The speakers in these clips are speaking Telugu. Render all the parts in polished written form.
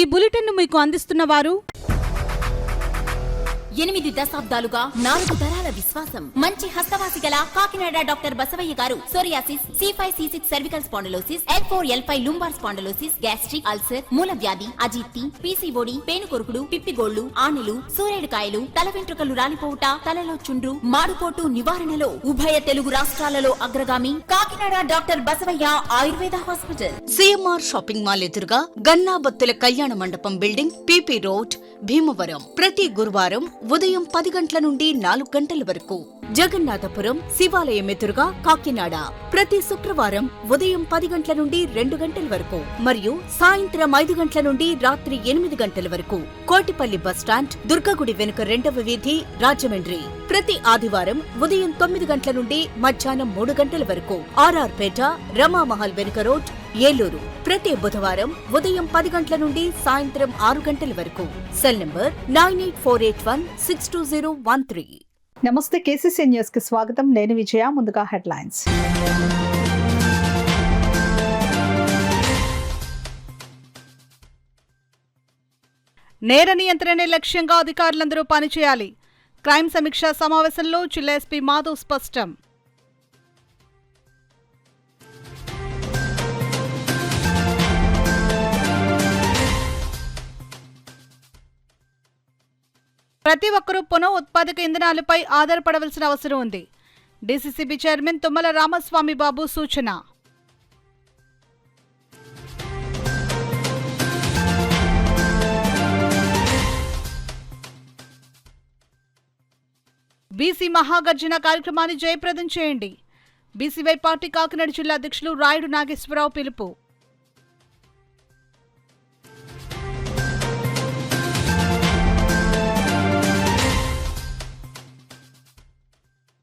ఈ బులెటిన్ను మీకు అందిస్తున్న వారు 8 దశాబ్దాలుగా 4 తరాల విశ్వాసం. మంచి హస్తవాసి గల కాకినాడ డాక్టర్ బసవయ్య గారు psoriasis, C5C6 cervical spondylosis, L4L5 lumbar spondylosis, gastric ulcer, మూల వ్యాధి, అజీర్తి, PCOD, పేనుకొరుకుడు, పిప్పిగోళ్లు, ఆనెలు, సూరేడుకాయలు, తల వెంట్రుకలు రాలిపోవుట, తలలో చుండ్రు, మాడుపోటు నివారణలో ఉభయ తెలుగు రాష్ట్రాలలో అగ్రగామి Kakinada doctor Basavayya Ayurveda hospital. CMR shopping mall ఎదురుగా గన్నాబత్తుల కళ్యాణ మండపం బిల్డింగ్, PP రోడ్, భీమవరం. ప్రతి గురువారం ఉదయం 10 గంటల నుండి 4 గంటల వరకు. జగన్నాథపురం శివాలయం ఎదురుగా కాకినాడ ప్రతి శుక్రవారం ఉదయం 10 గంటల నుండి 2 గంటల వరకు మరియు సాయంత్రం 5 గంటల నుండి రాత్రి 8 గంటల వరకు. కోటిపల్లి బస్టాండ్, దుర్గగుడి వెనుక 2వ వీధి, రాజమండ్రి. ప్రతి ఆదివారం ఉదయం 9 గంటల నుండి మధ్యాహ్నం 3 గంటల వరకు. RR పేట, రమామహల్ వెనుక రోడ్, ఏలూరు. ప్రతి బుధవారం ఉదయం 10 గంటల నుండి సాయంత్రం 6 గంటల వరకు. Cell number 9848162013. నమస్తే, KCC న్యూస్ కి స్వాగతం. నేను విజయ. ముందుగా హెడ్లైన్స్. నేర నియంత్రణే లక్ష్యంగా అధికారులందరూ పనిచేయాలి. క్రైమ్ సమీక్షా సమావేశంలో జిల్లా SP మాధవ్ స్పష్టం. ప్రతి ఒక్కరూ పునః ఉత్పాదక ఇంధనాలపై ఆధారపడవలసిన అవసరం ఉంది. DCCB చైర్మన్ తుమ్మల రామస్వామి బాబు సూచన. బీసీ మహాగర్జన కార్యక్రమాన్ని జయప్రదం చేయండి. BCY పార్టీ కాకినాడ జిల్లా అధ్యక్షులు రాయుడు నాగేశ్వరరావు పిలుపు.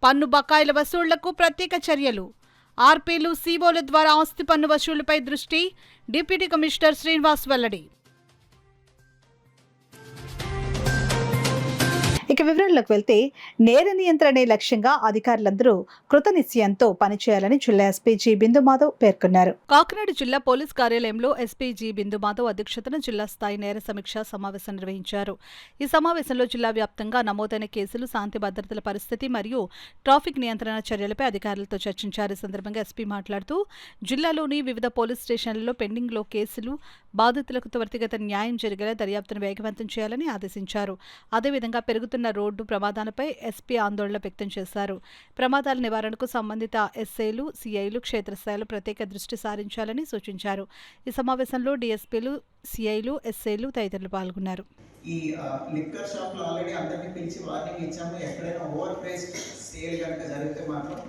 పన్ను బకాయిల వసూళ్లకు ప్రత్యేక చర్యలు. ఆర్పీలు, COల ద్వారా ఆస్తి పన్ను వసూళ్లపై దృష్టి. డిప్యూటీ కమిషనర్ శ్రీనివాస్ వెల్లడి. ఇక వివరాల్లోకి వెళ్తే, నేర నియంత్రణే లక్ష్యంగా అధికారులందరూ కృతనిశ్చయంతో పనిచేయాలని జిల్లా SP G. బిందు మాధవ్ పేర్కొన్నారు. కాకినాడ జిల్లా పోలీస్ కార్యాలయంలో SP G. బిందు మాధవ్ అధ్యక్షతన జిల్లా స్థాయి నేర సమీక్షా సమావేశం నిర్వహించారు. ఈ సమావేశంలో జిల్లా వ్యాప్తంగా నమోదైన కేసులు, శాంతి భద్రతల పరిస్థితి మరియు ట్రాఫిక్ నియంత్రణ చర్యలపై అధికారులతో చర్చించారు. ఈ సందర్భంగా SP మాట్లాడుతూ జిల్లాలోని వివిధ పోలీస్ స్టేషన్లలో పెండింగ్లో కేసులు, బాధితులకు త్వరితగత న్యాయం జరిగేలా దర్యాప్తును వేగవంతం చేయాలని ఆదేశించారు. అదేవిధంగా పెరుగుతున్న రోడ్డు ప్రమాదాలపై SP ఆందోళన వ్యక్తం చేశారు. ప్రమాదాల నివారణకు సంబంధిత SAలు, CIలు క్షేత్రస్థాయిలో ప్రత్యేక దృష్టి సారించాలని సూచించారు. ఈ సమావేశంలో DSPలు, CIలు, SAలు తదితరులు పాల్గొన్నారు. ఈ లిక్కర్ షాప్లో ఆల్రెడీ అందరినీ పిలిచి వార్నింగ్ ఇచ్చాము. ఎక్కడైనా ఓవర్ ప్రైస్డ్ సేల్ కనుక జరిగితే మాత్రం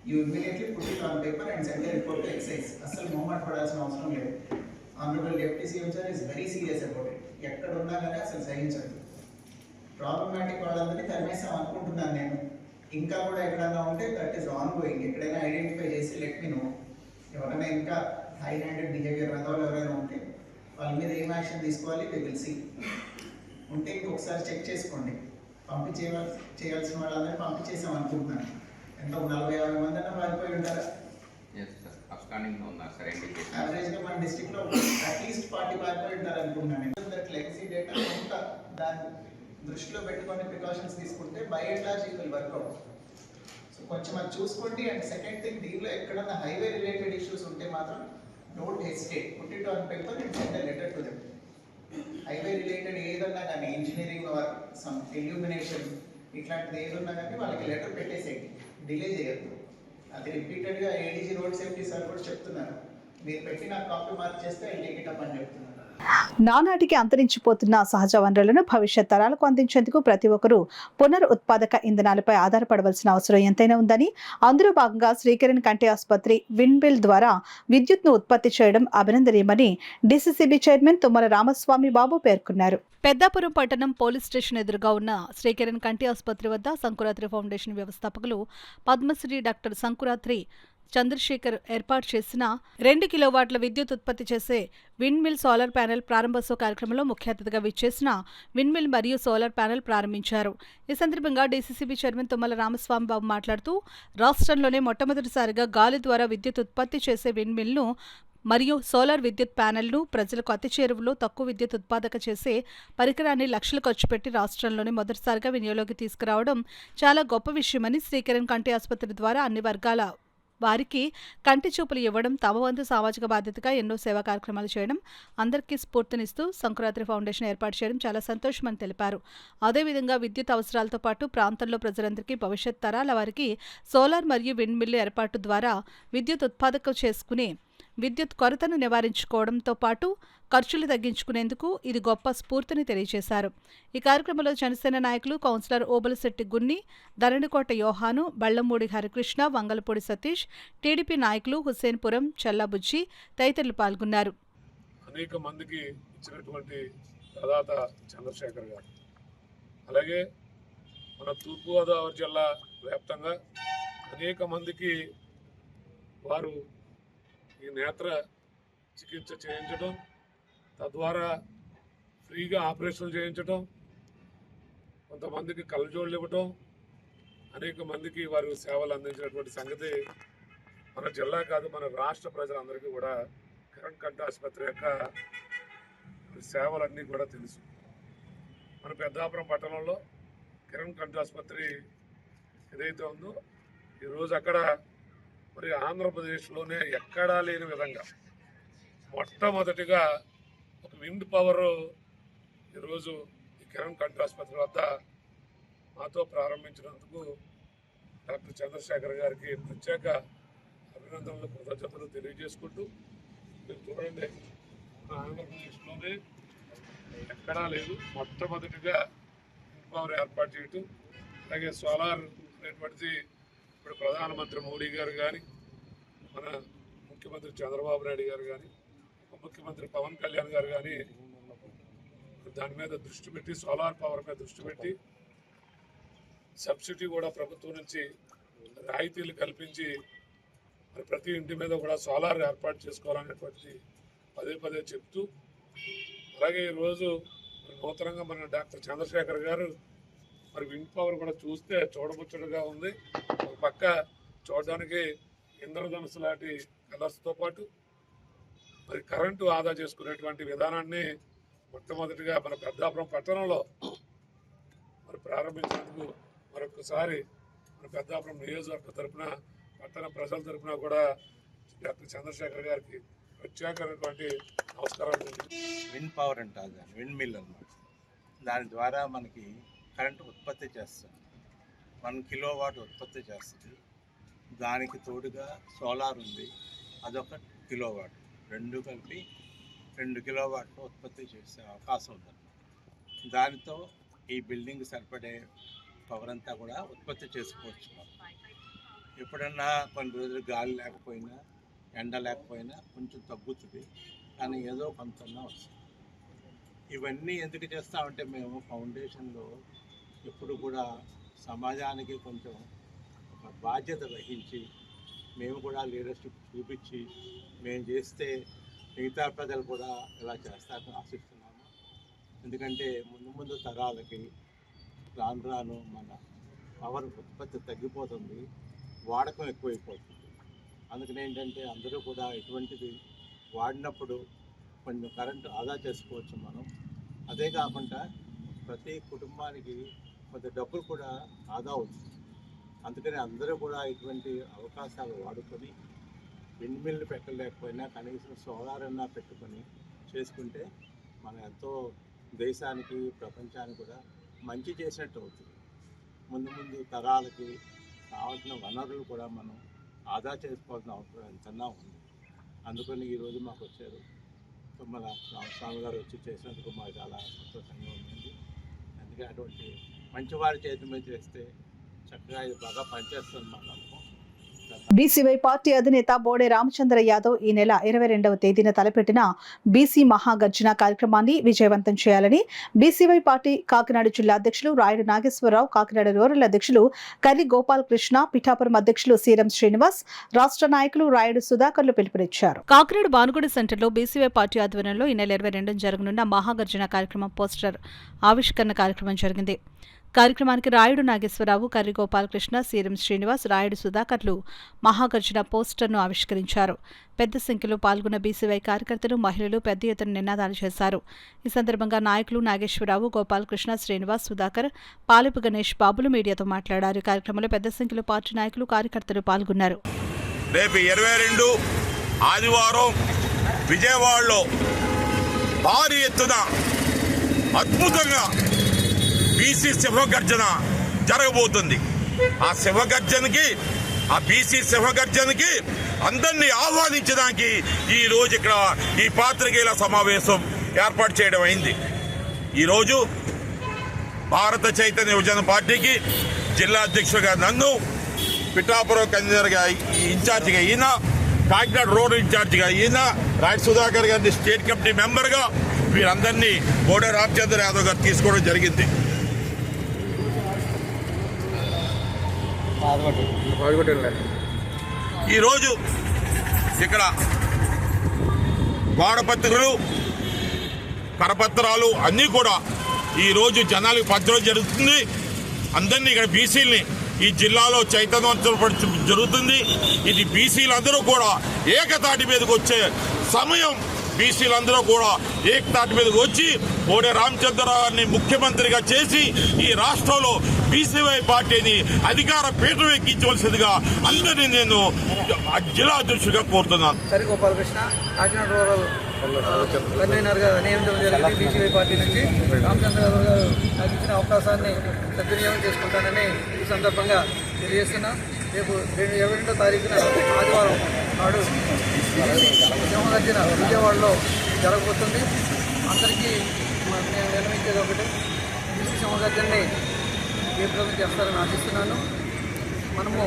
you immediately put it on paper and send the report to excise. అసలు మూమెంట్ పడాల్సిన అవసరం లేదు. Honourable deputy CM sir is very serious about it. ఎక్కడ ఉన్నా కానీ అసలు సహించదు. ప్రాబ్లమాటిక్ వాళ్ళందరినీ తరిమేస్తాం అనుకుంటున్నాను నేను. ఇంకా కూడా ఎక్కడైనా ఉంటే దట్ ఈస్ ఆన్ గోయింగ్. ఎక్కడైనా ఐడెంటిఫై చేసి లెట్ మీ నో. ఎవరైనా ఇంకా హై హ్యాండెడ్ బిహేవియర్ వాళ్ళు ఎవరైనా ఉంటే వాళ్ళ మీద ఏం యాక్షన్ తీసుకోవాలి వి విల్ సీ. ఉంటే ఇంకొకసారి చెక్ చేసుకోండి. చేయాల్సిన వాళ్ళందరినీ పంపించేసాం అనుకుంటున్నాను. ఎంత 40-50 మంది అన్న పారిపోయి ఉంటారా? యావరేజ్గా మన డిస్ట్రిక్ట్లో అట్లీస్ట్ 40 పారిపోయి ఉంటారు అనుకుంటున్నాను. దట్ లెగసీ డేటా అంతా దాన్ని దృష్టిలో పెట్టుకొని ప్రికాషన్స్ తీసుకుంటే by and large it will work out. So కొంచెం అది చూసుకోండి. అండ్ సెకండ్ థింగ్, దీనిలో ఎక్కడన్నా హైవే రిలేటెడ్ ఇష్యూస్ ఉంటే మాత్రం don't hesitate, put it on paper and send a letter to them. Highway related ఏదన్నా కానీ ఇంజనీరింగ్ ఆర్ సమ్ ఇల్యూమినేషన్ ఇట్లాంటిది ఏదన్నా కానీ వాళ్ళకి లెటర్ పెట్టేసేయండి, డిలే చేయొద్దు. అది రిపీటెడ్గా ADG రోడ్ సేఫ్టీ సార్ కూడా చెప్తున్నారు. మీరు పెట్టి నాకు కాపీ మార్క్ చేస్తే ఐ టేక్ ఇట్ అప్ అని చెప్తున్నారు. నానాటికి అంతరించిపోతున్న సహజ వనరులను భవిష్యత్ తరాలకు అందించేందుకు ప్రతి ఒక్కరూ పునరుత్పాదక ఇంధనాలపై ఆధారపడవలసిన అవసరం ఎంతైనా ఉందని, అందులో భాగంగా శ్రీకిరణ్ కంటి ఆసుపత్రి విండ్మిల్ ద్వారా విద్యుత్ను ఉత్పత్తి చేయడం అభినందనీయమని DCCB చైర్మన్ తుమ్మల రామస్వామి బాబు పేర్కొన్నారు. పెద్దాపురం పట్టణం పోలీస్ స్టేషన్ ఎదురుగా ఉన్న శ్రీకిరణ్ కంటి ఆసుపత్రి వద్ద సంకురాత్రి ఫౌండేషన్ వ్యవస్థాపకులు పద్మశ్రీ డాక్టర్ సంకురాత్రి చంద్రశేఖర్ ఏర్పాటు చేసిన 2 కిలోవాట్ల విద్యుత్ ఉత్పత్తి చేసే విండ్మిల్ సోలార్ ప్యానెల్ ప్రారంభోత్సవ కార్యక్రమంలో ముఖ్య అతిథిగా విచ్చేసిన విండ్మిల్ మరియు సోలార్ ప్యానెల్ ప్రారంభించారు. ఈ సందర్భంగా DCCB చైర్మన్ తుమ్మల రామస్వామి బాబు మాట్లాడుతూ రాష్ట్రంలోనే మొట్టమొదటిసారిగా గాలి ద్వారా విద్యుత్ ఉత్పత్తి చేసే విండ్మిల్ను మరియు సోలార్ విద్యుత్ ప్యానెల్ను ప్రజలకు అతి చేరువలో తక్కువ విద్యుత్ ఉత్పాదక చేసే పరికరాన్ని లక్షలు ఖర్చు పెట్టి రాష్ట్రంలోనే మొదటిసారిగా వినియోగంలోకి తీసుకురావడం చాలా గొప్ప విషయమని శ్రీకిరణ్ కంటి ఆసుపత్రి ద్వారా అన్ని వర్గాల వారికి కంటి చూపులు ఇవ్వడం, తమ వంతు సామాజిక బాధ్యతగా ఎన్నో సేవా కార్యక్రమాలు చేయడం, అందరికీ స్ఫూర్తినిస్తూ సంకురాత్రి ఫౌండేషన్ ఏర్పాటు చేయడం చాలా సంతోషమని తెలిపారు. అదేవిధంగా విద్యుత్ అవసరాలతో పాటు ప్రాంతంలో ప్రజలందరికీ భవిష్యత్ తరాల వారికి సోలార్ మరియు విండ్ మిల్లు ఏర్పాటు ద్వారా విద్యుత్ ఉత్పాదక చేసుకునే విద్యుత్ కొరతను నివారించుకోవడంతో పాటు ఖర్చులు తగ్గించుకునేందుకు ఇది గొప్ప స్ఫూర్తిని తెలియజేశారు. ఈ కార్యక్రమంలో జనసేన నాయకులు కౌన్సిలర్ ఓబులశెట్టి గున్ని, ధరణికోట యోహాను, బళ్లమూడి హరికృష్ణ, వంగలపూడి సతీష్, టీడీపీ నాయకులు హుస్సేన్పురం, చల్లాబుజ్జి తదితరులు పాల్గొన్నారు. అనేక మందికి ఇచ్చినటువంటి ప్రదాత చంద్రశేఖర్ గారు, అలాగే మన తూర్పుగోదావరి జిల్లా వ్యాప్తంగా అనేక మందికి వారు ఈ నేత్ర చికిత్స చేయించడం, తద్వారా ఫ్రీగా ఆపరేషన్లు చేయించడం, కొంతమందికి కళ్ళజోళ్ళు ఇవ్వటం, అనేక మందికి వారు సేవలు అందించినటువంటి సంగతి మన జిల్లా కాదు, మన రాష్ట్ర ప్రజలందరికీ కూడా కిరణ్ కంటి ఆసుపత్రి యొక్క సేవలన్నీ కూడా తెలుసు. మన పెద్దాపురం పట్టణంలో కిరణ్ కంటి ఆసుపత్రి ఏదైతే ఉందో ఈరోజు అక్కడ మరి ఆంధ్రప్రదేశ్లోనే ఎక్కడా లేని విధంగా మొట్టమొదటిగా ఒక విండ్ పవర్ ఈరోజు ఈ కిరణ్ కంటి ఆసుపత్రి వద్ద మాతో ప్రారంభించినందుకు డాక్టర్ చంద్రశేఖర్ గారికి ప్రత్యేక అభినందనలు, కృతజ్ఞతలు తెలియజేసుకుంటూ, మీరు చూడండి మన ఆంధ్రప్రదేశ్లోనే ఎక్కడా లేదు మొట్టమొదటిగా విండ్ పవర్ ఏర్పాటు చేయటం. అలాగే సోలార్ అనేటువంటిది ఇప్పుడు ప్రధానమంత్రి మోడీ గారు కానీ, మన ముఖ్యమంత్రి చంద్రబాబు నాయుడు గారు కానీ, ముఖ్యమంత్రి పవన్ కళ్యాణ్ గారు కానీ దాని మీద దృష్టి పెట్టి, సోలార్ పవర్ మీద దృష్టి పెట్టి సబ్సిడీ కూడా ప్రభుత్వం నుంచి రాయితీలు కల్పించి మరి ప్రతి ఇంటి మీద కూడా సోలార్ ఏర్పాటు చేసుకోవాలనేటువంటిది పదే పదే చెప్తూ, అలాగే ఈరోజు నూతనంగా మన డాక్టర్ చంద్రశేఖర్ గారు మరి విండ్ పవర్ కూడా చూస్తే చూడముచ్చటగా ఉంది. ఒక పక్క చూడడానికి ఇంద్రధనుసు లాంటి కలర్స్తో పాటు మరి కరెంటు ఆదా చేసుకునేటువంటి విధానాన్ని మొట్టమొదటిగా మన పెద్దాపురం పట్టణంలో మరి ప్రారంభించినందుకు మరొకసారి మన పెద్దాపురం నియోజకవర్గ తరఫున, పట్టణ ప్రజల తరఫున కూడా డాక్టర్ చంద్రశేఖర్ గారికి ప్రత్యేకమైనటువంటి నమస్కారాలు. విండ్ పవర్ అంటారు దాన్ని, విండ్ మిల్ అన్నమాట. దాని ద్వారా మనకి కరెంటు ఉత్పత్తి చేస్తుంది, 1 కిలోవాట్ ఉత్పత్తి చేస్తుంది. దానికి తోడుగా సోలార్ ఉంది, అదొక కిలోవాట్, రెండు కలిపి 2 కిలోవాట్లు ఉత్పత్తి చేసే అవకాశం ఉంది. దానితో ఈ బిల్డింగ్ సరిపడే పవర్ అంతా కూడా ఉత్పత్తి చేసుకోవచ్చు. ఎప్పుడన్నా కొన్ని రోజులు గాలి లేకపోయినా, ఎండ లేకపోయినా కొంచెం తగ్గుతుంది, కానీ ఏదో కొంతన్నా వస్తుంది. ఇవన్నీ ఎందుకు చేస్తామంటే మేము ఫౌండేషన్లో ఎప్పుడు కూడా సమాజానికి కొంచెం ఒక బాధ్యత వహించి, మేము కూడా లీడర్షిప్ చూపించి మేము చేస్తే మిగతా ప్రజలు కూడా ఇలా చేస్తారని ఆశిస్తున్నాము. ఎందుకంటే ముందు తరాలకి రాను రాను మన పవర్ ఉత్పత్తి తగ్గిపోతుంది, వాడకం ఎక్కువైపోతుంది. అందుకని ఏంటంటే అందరూ కూడా ఇటువంటిది వాడినప్పుడు కొంచెం కరెంటు ఆదా చేసుకోవచ్చు మనం. అదే కాకుండా ప్రతి కుటుంబానికి కొంత డబ్బులు కూడా ఆదా అవుతుంది. అందుకని అందరూ కూడా ఇటువంటి అవకాశాలు వాడుకొని విండ్ మిల్లు పెట్టలేకపోయినా కనీసం సోలార్ అన్నా పెట్టుకొని చేసుకుంటే మనం ఎంతో దేశానికి, ప్రపంచానికి కూడా మంచి చేసినట్టు అవుతుంది. ముందు తరాలకి కావాల్సిన వనరులు కూడా మనం ఆదా చేసుకోవాల్సిన అవసరం ఎంతన్నా ఉంది. అందుకని ఈరోజు మాకు వచ్చారు మన స్వామి గారు వచ్చి చేసినందుకు మాకు చాలా సంతోషంగా ఉంది. అందుకే అటువంటి మంచివారి చేతి మీద చేస్తే చక్కగా ఇది బాగా పనిచేస్తుంది మా నమ్మకం. బీసీవై పార్టీ అధినేత బోడే రామచంద్ర యాదవ్ ఈ నెల 22వ తేదీన తలపెట్టిన బీసీ మహాగర్జన కార్యక్రమాన్ని విజయవంతం చేయాలని బీసీవై పార్టీ కాకినాడ జిల్లా అధ్యక్షులు రాయుడు నాగేశ్వరరావు, కాకినాడ రూరల్ అధ్యక్షులు కర్రి గోపాలకృష్ణ, పిఠాపురం అధ్యక్షులు సీరం శ్రీనివాస్, రాష్ట్ర నాయకులు రాయుడు సుధాకర్లు పిలుపునిచ్చారు. కాకినాడ భానుగుడి సెంటర్లో బీసీవై పార్టీ ఆధ్వర్యంలో ఈ నెల 22న జరగనున్న మహాగర్జన కార్యక్రమం పోస్టర్ ఆవిష్కరణ కార్యక్రమం జరిగింది. కార్యక్రమానికి రాయుడు నాగేశ్వరరావు, కర్రి గోపాలకృష్ణ, సీరం శ్రీనివాస్, రాయుడు సుధాకర్లు మహాగర్జన పోస్టర్ను ఆవిష్కరించారు. పెద్ద సంఖ్యలో పాల్గొన్న బీసీవై కార్యకర్తలు, మహిళలు పెద్ద ఎత్తున నినాదాలు చేశారు. ఈ సందర్భంగా నాయకులు నాగేశ్వరరావు, గోపాలకృష్ణ, శ్రీనివాస్, సుధాకర్, పాలెపు గణేష్ బాబులు మీడియాతో మాట్లాడారు. ఈ కార్యక్రమంలో పెద్ద సంఖ్యలో పార్టీ నాయకులు, కార్యకర్తలు పాల్గొన్నారు. రేపు 22 ఆదివారం విజయవాడలో భారీ ఎత్తున అద్భుతంగా బీసీ సింహగర్జన జరగబోతుంది. ఆ బీసీ సింహగర్జనకి అందరినీ ఆహ్వానించడానికి ఈరోజు ఇక్కడ ఈ పాత్రికేయుల సమావేశం ఏర్పాటు చేయడం అయింది. ఈరోజు భారత చైతన్య యువజన పార్టీకి జిల్లా అధ్యక్షుడిగా నన్ను, పిఠాపురం కన్వీనర్గా ఇన్ఛార్జిగా ఈయన, కాకినాడ రోడ్ ఇన్ఛార్జిగా ఈయన, రాయుడు సుధాకర్ గారిని స్టేట్ కమిటీ మెంబర్గా వీరందరినీ కోడే రామచంద్ర యాదవ్ గారు తీసుకోవడం జరిగింది. ఈరోజు ఇక్కడ గోడపత్రికలు, కరపత్రాలు అన్నీ కూడా ఈరోజు జనాలకు పంచడం జరుగుతుంది. అందరినీ ఇక్కడ బీసీలని ఈ జిల్లాలో చైతన్యవంతం జరుగుతుంది. ఇది బీసీలందరూ కూడా ఏకతాటి మీదకి వచ్చే సమయం. బీసీలందరూ కూడా ఏకతాటి మీదకి వచ్చి కోడే రామచంద్రరావు గారిని ముఖ్యమంత్రిగా చేసి ఈ రాష్ట్రంలో బీసీవై పార్టీని అధికార పీఠం ఎక్కించవలసిందిగా అందరినీ నేను జిల్లా అధ్యక్షుడిగా కోరుతున్నాను. కర్రి గోపాలకృష్ణ, కాకినాడ రూరల్ కన్వీనర్గా నియమించడం జరిగింది. బీసీవై పార్టీ నుంచి రామచంద్రరావు గారు నాకు ఇచ్చిన అవకాశాన్ని సద్వినియోగం చేసుకుంటానని ఈ సందర్భంగా తెలియజేస్తున్నా. రేపు 22వ తారీఖున ఆదివారం నాడు సింహగర్జన విజయవాడలో జరగబోతుంది. అందరికీ నేను విన్నవించేది ఒకటి, బీసీ సింహగర్జనని విజయప్రదం చేస్తారని ఆశిస్తున్నాను. మనము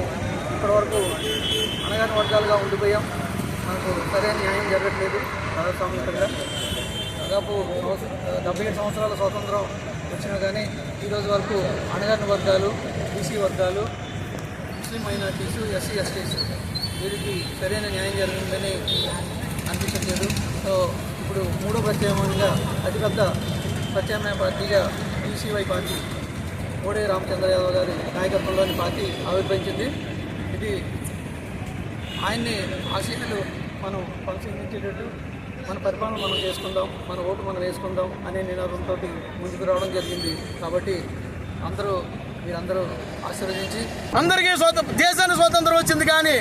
ఇప్పటివరకు అణగారిన వర్గాలుగా ఉండిపోయాం. మనకు సరైన న్యాయం జరగట్లేదు. ప్రజాస్వామ్యంగా దాదాపు 77 సంవత్సరాల స్వాతంత్రం వచ్చినా కానీ ఈరోజు వరకు అణగారిన వర్గాలు, బీసీ వర్గాలు, ముస్లిం మైనార్టీసు, ఎస్సీ ఎస్టీస్ వీరికి సరైన న్యాయం జరిగిందని అనిపించట్లేదు. సో ఇప్పుడు మూడో ప్రత్యామ్నాయంగా అతిపెద్ద ప్రత్యామ్నాయ పార్టీగా బీసీవై పార్టీ కోడే రామచంద్ర యాదవ్ గారి నాయకత్వంలోని పార్టీ ఆవిర్భవించింది. ఇది ఆయన్ని ఆశీస్సులు మనం పరిశీలించేటట్టు మన పరిపాలన మనం చేసుకుందాం, మన ఓటు మనం వేసుకుందాం అనే నినాదంతో ముందుకు రావడం జరిగింది. కాబట్టి మీరందరూ ఆశీర్వదించి అందరికీ దేశానికి స్వతంత్రం వచ్చింది, కానీ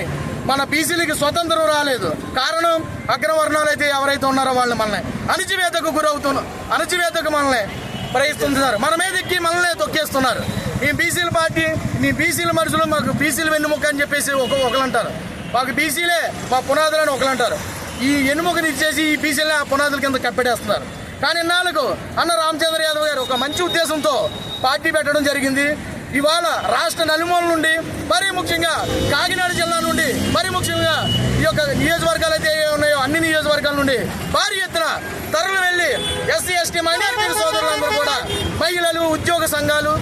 మన బీసీలకి స్వతంత్రం రాలేదు. కారణం అగ్రవర్ణాలు అయితే ఎవరైతే ఉన్నారో వాళ్ళు మనల్ని అణచివేతకు మనల్ని ప్రయత్నిస్తున్నారు. మన మీద ఎక్కి మనల్ని తొక్కేస్తున్నారు. ఈ బీసీల పార్టీ, మీ బీసీల మనుషులు మాకు బీసీలు వెన్నుముక్క అని చెప్పేసి ఒకరు అంటారు. మాకు బీసీలే మా పునాదులని ఒకరు అంటారు. ఈ ఎన్నుముకని ఇచ్చేసి ఈ బీసీలే ఆ పునాదుల కింద కప్పెట్టేస్తున్నారు. కానీ ఇన్నాళ్ళకు అన్న రామచంద్ర యాదవ్ గారు ఒక మంచి ఉద్దేశంతో పార్టీ పెట్టడం జరిగింది. ఇవాళ రాష్ట్ర నలుమూల నుండి, మరీ ముఖ్యంగా కాకినాడ జిల్లా నుండి, మరీ ముఖ్యంగా ఈ యొక్క నియోజకవర్గాలు అయితే ఉన్నాయో అన్ని నియోజకవర్గాల నుండి భారీ ఎత్తున తరలి వెళ్ళి ఎస్సీ ఎస్టీ మైనారిటీ సోదరులందరూ కూడా, మహిళలు, ఉద్యోగ సంఘాలు,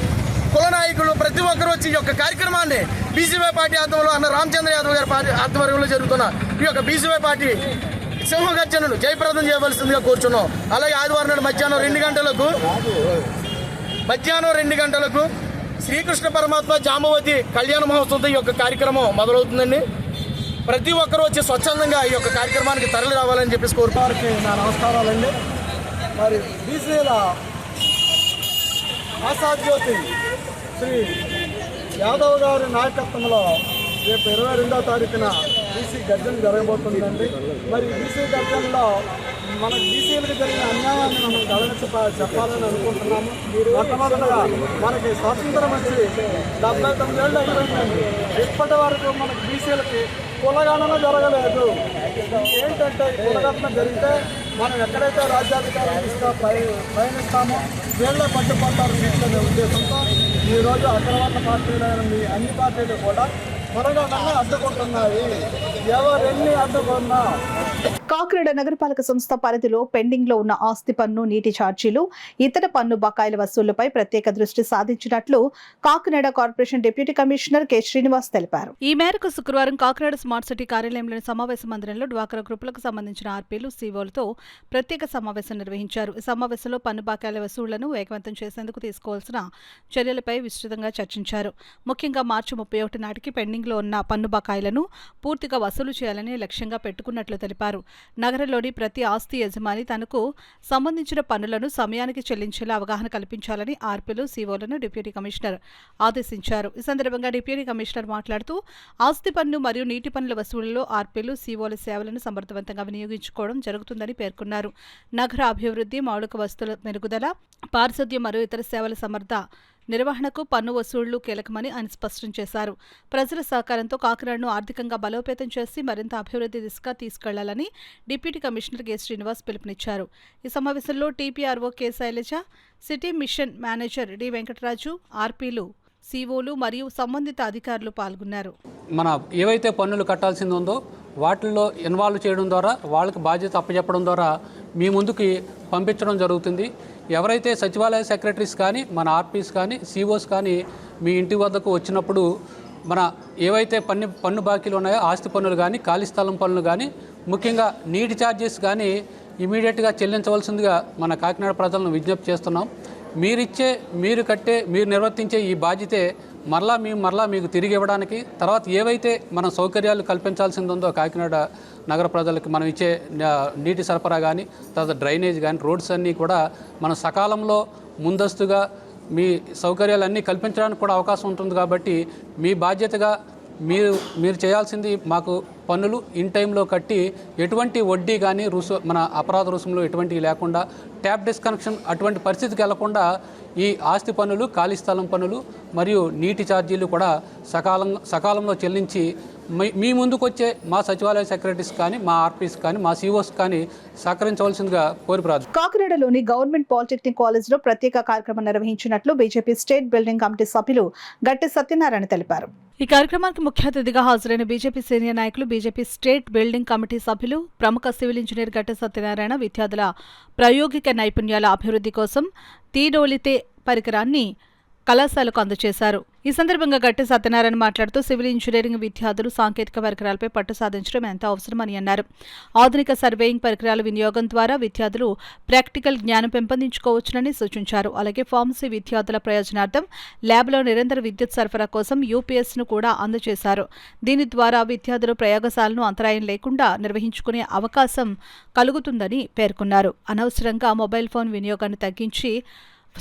కుల నాయకులు ప్రతి ఒక్కరు వచ్చి ఈ యొక్క కార్యక్రమాన్ని బీసీవై పార్టీ ఆధ్వర్యంలో అన్న రామచంద్ర యాదవ్ గారి పార్టీ ఆధ్వర్యంలో జరుగుతున్న ఈ యొక్క బీసీవై పార్టీ సింహగర్జనను జయప్రదం చేయవలసిందిగా కోరుచున్నాం. అలాగే ఆదివారం నాడు మధ్యాహ్నం 2 గంటలకు శ్రీకృష్ణ పరమాత్మ జాంబవతి కళ్యాణ మహోత్సవంతో ఈ యొక్క కార్యక్రమం మొదలవుతుందండి. ప్రతి ఒక్కరూ వచ్చి స్వచ్ఛందంగా ఈ యొక్క కార్యక్రమానికి తరలి రావాలని చెప్పేసి కోరుకోవారికి నా నమస్కారాలండి. మరి బీసీల ఆశాజ్యోతి శ్రీ యాదవ్ గారి నాయకత్వంలో రేపు 22వ తారీఖున బీసీ గర్జన జరగబోతుందండి. మరి బీసీ గర్జనలో మనకు బీసీలకు జరిగిన అన్యాయాన్ని మనం గమనించి చెప్పాలని అనుకుంటున్నాము. మొట్టమొదటిగా మనకి స్వాతంత్రం వచ్చి 79 ఏళ్ళు అయిపోయిందండి. ఇప్పటి వరకు మనకు బీసీలకి కులగణన జరగలేదు. ఏంటంటే కులగణన జరిగితే మనం ఎక్కడైతే రాజ్యాధికారం పయనిస్తామో వీళ్ళే పట్టుపడతారు తీసుకునే ఉద్దేశంతో ఈరోజు అగ్రవర్ణ పార్టీలైన అన్ని పార్టీలు కూడా కులగణన అడ్డుకుంటున్నాయి. ఎవరెన్ని అడ్డుకున్నా కాకినాడ నగరపాలక సంస్థ పరిధిలో పెండింగ్ లో ఉన్న ఆస్తి పన్ను, నీటి ఛార్జీలు, ఇతర పన్ను బకాయిల వసూళ్లపై ప్రత్యేక దృష్టి సాధించినట్లు Kakinada corporation deputy commissioner K Srinivas తెలిపారు. ఈ మేరకు శుక్రవారం కాకినాడ స్మార్ట్ సిటీ కార్యాలయంలోని సమావేశ మందిరంలో డ్వాక్రా గ్రూపులకు సంబంధించిన ఆర్పీలు, సీఓలతో ప్రత్యేక సమావేశం నిర్వహించారు. ఈ సమావేశంలో పన్ను బకాయిల వసూళ్లను వేగవంతం చేసేందుకు తీసుకోవాల్సిన చర్యలపై విస్తృతంగా చర్చించారు. ముఖ్యంగా మార్చి 31 నాటికి పెండింగ్ లో ఉన్న పన్ను బకాయిలను పూర్తిగా వసూలు చేయాలని లక్ష్యంగా పెట్టుకున్నట్లు తెలిపారు. నగరంలోని ప్రతి ఆస్తి యజమాని తనకు సంబంధించిన పన్నులను సమయానికి చెల్లించేలా అవగాహన కల్పించాలని ఆర్పీలు, సీఓలను డిప్యూటీ కమిషనర్ ఆదేశించారు. ఈ సందర్భంగా డిప్యూటీ కమిషనర్ మాట్లాడుతూ ఆస్తి పన్ను మరియు నీటి పన్నుల వసూళ్లలో ఆర్పీలు, సీఓల సేవలను సమర్థవంతంగా వినియోగించుకోవడం జరుగుతుందని పేర్కొన్నారు. నగర అభివృద్ధి, మౌలిక వస్తువుల మెరుగుదల, పారిశుద్ధ్యం మరియు ఇతర సేవల సమర్థ నిర్వహణకు పన్ను వసూళ్లు కీలకమని ఆయన స్పష్టం చేశారు. ప్రజల సహకారంతో కాకినాడను ఆర్థికంగా బలోపేతం చేసి మరింత అభివృద్ధి దిశగా తీసుకెళ్లాలని డిప్యూటీ కమిషనర్ కె శ్రీనివాస్ పిలుపునిచ్చారు. ఈ సమావేశంలో TPRO K Sailaja, city mission manager D Venkataraju, ఆర్పీలు, సీఓలు మరియు సంబంధిత అధికారులు పాల్గొన్నారు. మన ఏవైతే పన్నులు కట్టాల్సింది ఉందో వాటిల్లో ఇన్వాల్వ్ చేయడం ద్వారా, వాళ్ళకి బాధ్యత అప్పచెప్పడం ద్వారా మీ ముందుకి పంపించడం జరుగుతుంది. ఎవరైతే సచివాలయ సెక్రటరీస్ కానీ, మన ఆర్పీస్ కానీ, సీఓస్ కానీ మీ ఇంటి వద్దకు వచ్చినప్పుడు మన ఏవైతే పన్ను బాకీలు ఉన్నాయో ఆస్తి పన్నులు కానీ, ఖాళీ స్థలం పన్నులు కానీ, ముఖ్యంగా నీటి ఛార్జెస్ కానీ ఇమీడియట్గా చెల్లించవలసిందిగా మన కాకినాడ ప్రజలను విజ్ఞప్తి చేస్తున్నాం. మీరు నిర్వర్తించే ఈ బాధ్యతే మరలా మీకు తిరిగి ఇవ్వడానికి, తర్వాత ఏవైతే మన సౌకర్యాలు కల్పించాల్సింది ఉందో కాకినాడ నగర ప్రజలకు మనం ఇచ్చే నీటి సరఫరా కానీ, తర్వాత డ్రైనేజ్ కానీ, రోడ్స్ అన్నీ కూడా మనం సకాలంలో ముందస్తుగా మీ సౌకర్యాలన్నీ కల్పించడానికి కూడా అవకాశం ఉంటుంది. కాబట్టి మీ బాధ్యతగా మీరు చేయాల్సింది మాకు పన్నులు ఇన్ టైంలో కట్టి ఎటువంటి వడ్డీ కానీ మన అపరాధ రుసుములు ఎటువంటివి లేకుండా, ట్యాప్ డిస్కనెక్షన్ అటువంటి పరిస్థితికి వెళ్లకుండా ఈ ఆస్తి పన్నులు, ఖాళీ స్థలం పన్నులు మరియు నీటి ఛార్జీలు కూడా సకాలంలో చెల్లించి మీ ముందుకు వచ్చే మా సచివాలయ సెక్రటరీస్ కానీ, మా ఆర్పీస్ కానీ, మా సీఓస్ కానీ సహకరించవలసిందిగా కోరి ప్రార్థన. కాకినాడలోని గవర్నమెంట్ పాలిటెక్నిక్ కాలేజ్ లో ప్రత్యేక కార్యక్రమం నిర్వహించినట్లు బీజేపీ స్టేట్ బిల్డింగ్ కమిటీ సభ్యులు గట్టి సత్యనారాయణ తెలిపారు. ఈ కార్యక్రమానికి ముఖ్య అతిథిగా హాజరైన బీజేపీ సీనియర్ నాయకులు, బీజేపీ స్టేట్ బిల్డింగ్ కమిటీ సభ్యులు, ప్రముఖ సివిల్ ఇంజనీర్ గట్టి సత్యనారాయణ విద్యార్థుల ప్రాయోగిక నైపుణ్యాల అభివృద్ధి కోసం తీడోలితే పరికరాన్ని కళాశాలకు అందజేశారు. ఈ సందర్భంగా గట్టి సత్యనారాయణ మాట్లాడుతూ సివిల్ ఇంజనీరింగ్ విద్యార్థులు సాంకేతిక పరికరాలపై పట్టు సాధించడం ఎంతో అవసరమని అన్నారు. ఆధునిక సర్వేయింగ్ పరికరాల వినియోగం ద్వారా విద్యార్థులు ప్రాక్టికల్ జ్ఞానం పెంపొందించుకోవచ్చునని సూచించారు. అలాగే ఫార్మసీ విద్యార్థుల ప్రయోజనార్థం ల్యాబ్లో నిరంతర విద్యుత్ సరఫరా కోసం యూపీఎస్ను కూడా అందజేశారు. దీని ద్వారా విద్యార్థులు ప్రయోగశాలను అంతరాయం లేకుండా నిర్వహించుకునే అవకాశం కలుగుతుందని పేర్కొన్నారు. అనవసరంగా మొబైల్ ఫోన్ వినియోగాన్ని తగ్గించి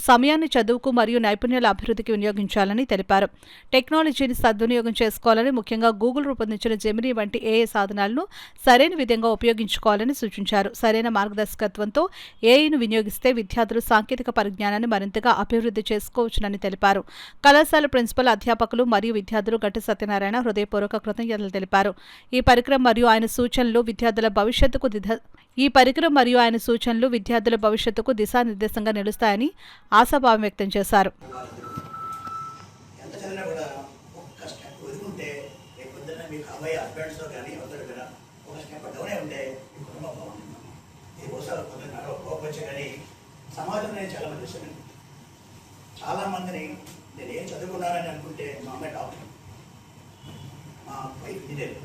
సమయాన్ని చదువుకు మరియు నైపుణ్యాల అభివృద్ధికి వినియోగించాలని తెలిపారు. టెక్నాలజీని సద్వినియోగం చేసుకోవాలని, ముఖ్యంగా గూగుల్ రూపొందించిన జెమినీ వంటి ఏఐ సాధనాలను సరైన విధంగా ఉపయోగించుకోవాలని సూచించారు. సరైన మార్గదర్శకత్వంతో ఏఐను వినియోగిస్తే విద్యార్థులు సాంకేతిక పరిజ్ఞానాన్ని మరింతగా అభివృద్ధి చేసుకోవచ్చునని తెలిపారు. కళాశాల ప్రిన్సిపల్, అధ్యాపకులు మరియు విద్యార్థులు గట్టి సత్యనారాయణ హృదయపూర్వక కృతజ్ఞతలు తెలిపారు. ఈ పరికరం మరియు ఆయన సూచనలు విద్యార్థుల భవిష్యత్తుకు దిశానిర్దేశంగా నిలుస్తాయని ఆశాభావం వ్యక్తం చేశారు. చాలా మందిని నేను ఏం చదువుకున్నానని అనుకుంటే మా అమ్మాయి డాక్టర్, మా వైఫ్ ఇంజనీర్,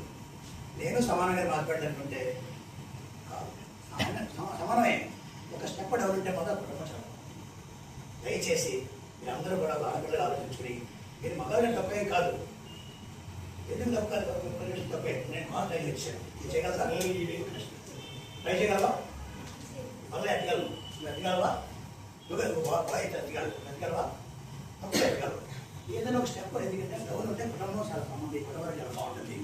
నేను సమానంగా మాట్లాడాలనుకుంటే సమానమే. ఒక స్టెప్ డెవలప్ ఉంటే మొదలు ప్రపంచం. దయచేసి మీరందరూ కూడా ఆడపిల్లలు ఆలోచించుకుని, మీరు మగవాళ్ళని తప్పే కాదు, ఎందుకు తప్పే. నేను మా ట్రై చేశాను, ఇది చేయగలరా? ట్రై చేయగలవా? మళ్ళీ ఎట్టగలవు, నువ్వు ఎట్టగలవా? ఎట్టగలవా? తప్పే ఎట్టగలవు. ఏదైనా ఒక స్టెప్, ఎందుకంటే డౌన్ ఉంటే కుటుంబం చాలా బాగుంటుంది.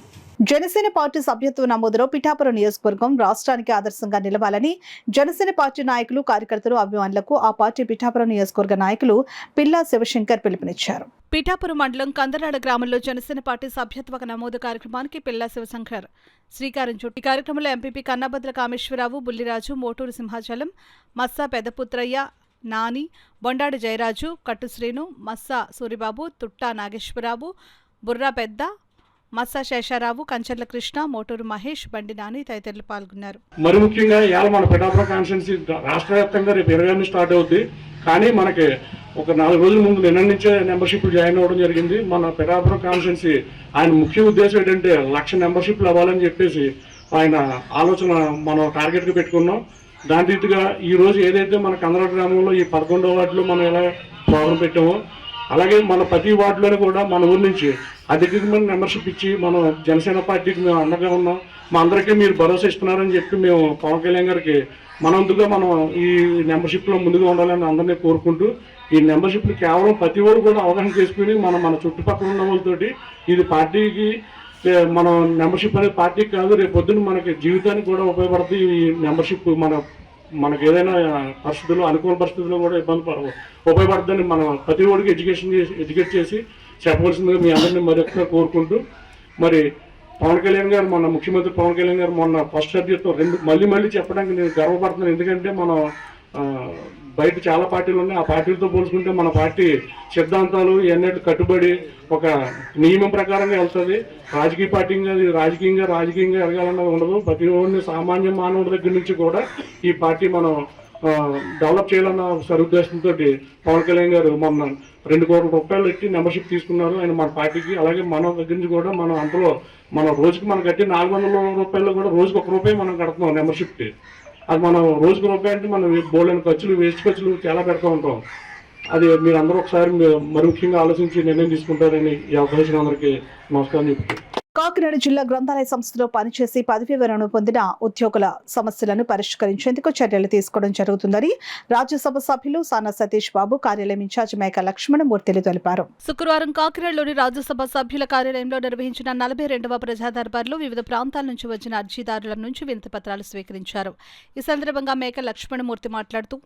జనసేన పార్టీ సభ్యత్వ నమోదులో పిఠాపురం నియోజకవర్గం రాష్ట్రానికి ఆదర్శంగా నిలవాలని జనసేన పార్టీ నాయకులు, కార్యకర్తలు, అభిమానులకు ఆ పార్టీ పిఠాపురం నియోజకవర్గ నాయకులు పిల్లా శివశంకర్ పిలుపునిచ్చారు. పిఠాపురం మండలం కందనాడ గ్రామంలో జనసేన పార్టీ సభ్యత్వ నమోదు కార్యక్రమానికి పిల్లా శివశంకర్ శ్రీకారం చుట్టి, ఈ కార్యక్రమంలో ఎంపీపీ కన్నభద్ర కామేశ్వరరావు, బుల్లిరాజు, మోటూరు సింహాచలం, మస్సా పెదపుత్రయ్య, నాని, బొండాడు జయరాజు, కట్టు శ్రీను, మస్సా సూరిబాబు, తుట్టా నాగేశ్వరరావు, బుర్రా పెద్ద, మత్స శేషారావు, కంచర్ల కృష్ణ, మోటూరు మహేష్, బండి నాని తదితరులు పాల్గొన్నారు. మరి ముఖ్యంగా ఇవాళ మన పిఠాపురం కాన్స్టిట్యున్సీ రాష్ట్ర వ్యాప్తంగా రేపు 20 స్టార్ట్ అవుతుంది. కానీ మనకి ఒక 4 రోజుల ముందు నిన్న నుంచే మెంబర్షిప్లు జాయిన్ అవ్వడం జరిగింది. మన పిఠాపురం కాన్స్టిట్యున్సీ ఆయన ముఖ్య ఉద్దేశం ఏంటంటే 1,00,000 మెంబర్షిప్లు అవ్వాలని చెప్పేసి ఆయన ఆలోచన మనం టార్గెట్గా పెట్టుకున్నాం. దాని రీతిగా ఈ రోజు ఏదైతే మన కందర గ్రామంలో ఈ 11వ వార్డులో మనం ఎలా ప్రోగ్రాం పెట్టామో అలాగే మన ప్రతి వార్డులోనే కూడా మన ఊరి నుంచి అధిక మెంబర్షిప్ ఇచ్చి మనం జనసేన పార్టీకి మేము అండగా ఉన్నాం. మా అందరికీ మీరు భరోసా ఇస్తున్నారని చెప్పి మేము పవన్ కళ్యాణ్ గారికి మనందుగా మనం ఈ మెంబర్షిప్లో ముందుగా ఉండాలని అందరినీ కోరుకుంటూ ఈ మెంబర్షిప్ని కేవలం ప్రతి ఒక్కరు కూడా అవగాహన చేసుకుని మన చుట్టుపక్కల ఉన్న వాళ్ళతోటి ఇది పార్టీకి మనం మెంబర్షిప్ అనేది పార్టీకి కాదు, రేపు పొద్దున్న మనకి జీవితానికి కూడా ఉపయోగపడుతుంది. ఈ మెంబర్షిప్ మనకు ఏదైనా పరిస్థితుల్లో అనుకూల పరిస్థితుల్లో కూడా ఉపయోగపడుతుందని మనం ప్రతి ఒక్కరికి ఎడ్యుకేట్ చేసి చెప్పవలసిందిగా మీ అందరినీ మరొకసారి కోరుకుంటూ, మరి పవన్ కళ్యాణ్ గారు మన ముఖ్యమంత్రి పవన్ కళ్యాణ్ గారు మొన్న ఫస్ట్ సబ్జెక్ట్తో మళ్ళీ చెప్పడానికి నేను గర్వపడుతున్నాను. ఎందుకంటే మనం బయట చాలా పార్టీలు ఉన్నాయి. ఆ పార్టీలతో పోల్చుకుంటే మన పార్టీ సిద్ధాంతాలు ఎన్నట్లు కట్టుబడి ఒక నియమం ప్రకారంగా వెళ్తుంది. రాజకీయ పార్టీగా రాజకీయంగా ఎదగాలన్నది ఉండదు. ప్రతి ఒక్కరిని సామాన్య మానవుడి దగ్గర నుంచి కూడా ఈ పార్టీ మనం డెవలప్ చేయాలన్న సదుద్దేశంతో పవన్ కళ్యాణ్ గారు మొన్న 2 కోట్ల రూపాయలు పెట్టి మెంబర్షిప్ తీసుకున్నారు ఆయన మన పార్టీకి. అలాగే మన దగ్గర నుంచి కూడా మనం అందులో మనం రోజుకి మనం కట్టి 400 రూపాయలు కూడా రోజుకి ₹1 మనం కడుతున్నాం మెంబర్షిప్కి. అది మనం రోజుకు ₹1 అంటే మనం బోల్డెన్ ఖర్చులు వేస్ట్ ఖర్చులు చాలా పెడుతూ ఉంటాం. అది మీరు అందరూ ఒకసారి మరి ముఖ్యంగా ఆలోచించి నిర్ణయం తీసుకుంటారని ఈ అవకాశం అందరికీ నమస్కారం చెప్తాను. కాకినాడ జిల్లా గ్రంథాలయ సంస్థలో పనిచేసి పదవీ విరమణ పొందిన ఉద్యోగుల సమస్యలను పరిష్కరించేందుకు చర్యలు తీసుకోవడం జరుగుతుందని రాజ్యసభ సభ్యులు సానా సతీష్ బాబు కార్యాలయం ఇన్ఛార్జ్ మేక లక్ష్మణమూర్తిలు తెలిపారు. శుక్రవారం కాకినాడలోని రాజ్యసభ సభ్యుల కార్యాలయంలో నిర్వహించిన 42వ ప్రజా దర్బార్లో వివిధ ప్రాంతాల నుంచి వచ్చిన అర్జీదారుల నుంచి వినతి పత్రాలు స్వీకరించారు. ఈ సందర్భంగా మేక లక్ష్మణమూర్తి మాట్లాడుతూ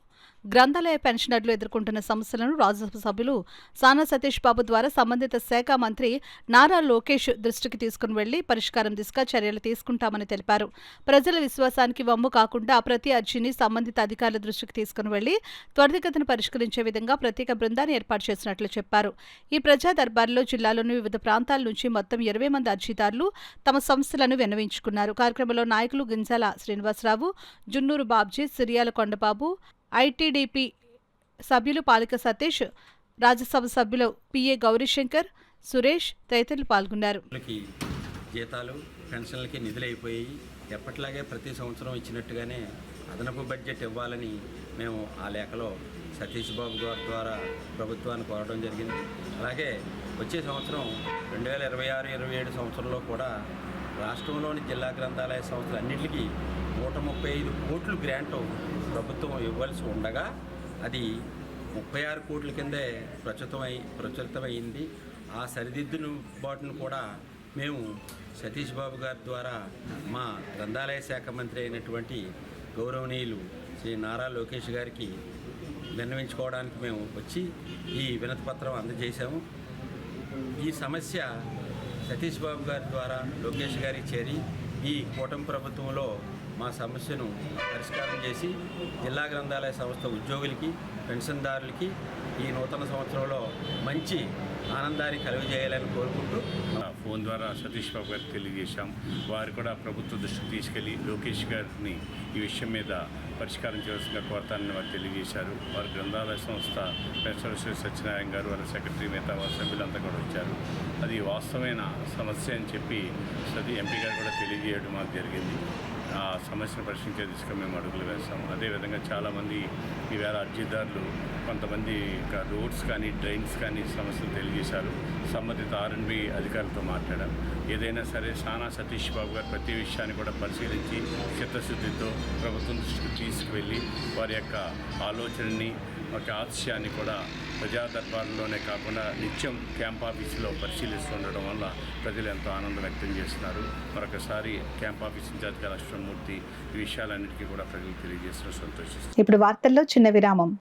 గ్రంథాలయ పెన్షనర్లు ఎదుర్కొంటున్న సమస్యలను రాజ్యసభ సభ్యులు సానా సతీష్ బాబు ద్వారా సంబంధిత శాఖ మంత్రి నారా లోకేష్ దృష్టికి తీసుకుని వెళ్లి పరిష్కారం దిశగా చర్యలు తీసుకుంటామని తెలిపారు. ప్రజల విశ్వాసానికి వమ్ము కాకుండా ప్రతి అర్జీని సంబంధిత అధికారుల దృష్టికి తీసుకుని వెళ్లి త్వరితగతిన పరిష్కరించే విధంగా ప్రత్యేక బృందాన్ని ఏర్పాటు చేసినట్లు చెప్పారు. ఈ ప్రజా దర్బార్లో జిల్లాలోని వివిధ ప్రాంతాల నుంచి మొత్తం 20 మంది అర్జీదారులు తమ సమస్యలను విన్నవించుకున్నారు. కార్యక్రమంలో నాయకులు గింజాల శ్రీనివాసరావు, జున్నూరు బాబ్జీ, సిరియాల కొండబాబు, ఐటీడీపీ సభ్యులు పాలిక సతీష్, రాజ్యసభ సభ్యులు పిఏ గౌరీశంకర్, సురేష్ తదితరులు పాల్గొన్నారు. జీతాలు పెన్షన్లకి నిధులైపోయి ఎప్పట్లాగే ప్రతి సంవత్సరం ఇచ్చినట్టుగానే అదనపు బడ్జెట్ ఇవ్వాలని మేము ఆ లేఖలో సతీష్ బాబు గారి ద్వారా ప్రభుత్వాన్ని కోరడం జరిగింది. అలాగే వచ్చే సంవత్సరం 2026-27 సంవత్సరంలో కూడా రాష్ట్రంలోని జిల్లా గ్రంథాలయ సంస్థలన్నింటికీ 135 కోట్లు గ్రాంటు ప్రభుత్వం ఇవ్వాల్సి ఉండగా అది 36 కోట్ల కిందే ప్రచురితమైంది. ఆ సరిదిద్దుబాటును కూడా మేము సతీష్ బాబు గారి ద్వారా మా గ్రంథాలయ శాఖ మంత్రి అయినటువంటి గౌరవనీయులు శ్రీ నారా లోకేష్ గారికి విన్నవించుకోవడానికి మేము వచ్చి ఈ వినతి పత్రం అందజేశాము. ఈ సమస్య సతీష్ బాబు గారి ద్వారా లోకేష్ గారికి చేరి ఈ కూటమి ప్రభుత్వంలో మా సమస్యను పరిష్కారం చేసి జిల్లా గ్రంథాలయ సంస్థ ఉద్యోగులకి పెన్షన్దారులకి ఈ నూతన సంవత్సరంలో మంచి ఆనందాన్ని కలుగజేయాలని కోరుకుంటూ ఫోన్ ద్వారా సతీష్ బాబు గారికి తెలియజేశాం. వారు కూడా ప్రభుత్వ దృష్టికి తీసుకెళ్లి లోకేష్ గారిని ఈ విషయం మీద పరిష్కారం చేయాల్సిన కోరతానని వారు తెలియజేశారు. వారి గ్రంథాలయ సంస్థ ప్రిన్సిపల్ శ్రీ సత్యనారాయణ గారు, వారి సెక్రటరీ మిగతా వారి సభ్యులంతా కూడా వచ్చారు. అది వాస్తవమైన సమస్య అని చెప్పి ఎంపీ గారు కూడా తెలియజేయడం మాకు జరిగింది. ఆ సమస్యను పరిష్కరించే దిశగా మేము అడుగులు వేస్తాం. అదేవిధంగా చాలామంది ఈవేళ అర్జీదారులు కొంతమంది రోడ్స్ కానీ డ్రైన్స్ కానీ సమస్యలు తెలియజేశారు. సంబంధిత R&B అధికారులతో మాట్లాడారు. ఏదైనా సరే సానా సతీష్ బాబు గారు ప్రతి విషయాన్ని కూడా పరిశీలించి చిత్తశుద్ధితో ప్రభుత్వం దృష్టికి తీసుకువెళ్ళి వారి యొక్క ఆలోచనని ఒక ఆశయాన్ని కూడా ప్రజా దర్బార్లోనే కాకుండా నిత్యం క్యాంప్ ఆఫీసులో పరిశీలిస్తుండడం వల్ల ప్రజలు ఎంతో ఆనందం వ్యక్తం చేస్తున్నారు. మరొకసారి క్యాంప్ ఆఫీస్ ఇన్ఛార్జ్ లక్ష్మణమూర్తి ఈ విషయాలన్నిటికీ కూడా ప్రజలు తెలియజేస్తున్న సంతోషిస్తున్నారు. ఇప్పుడు వార్తల్లో చిన్న విరామం.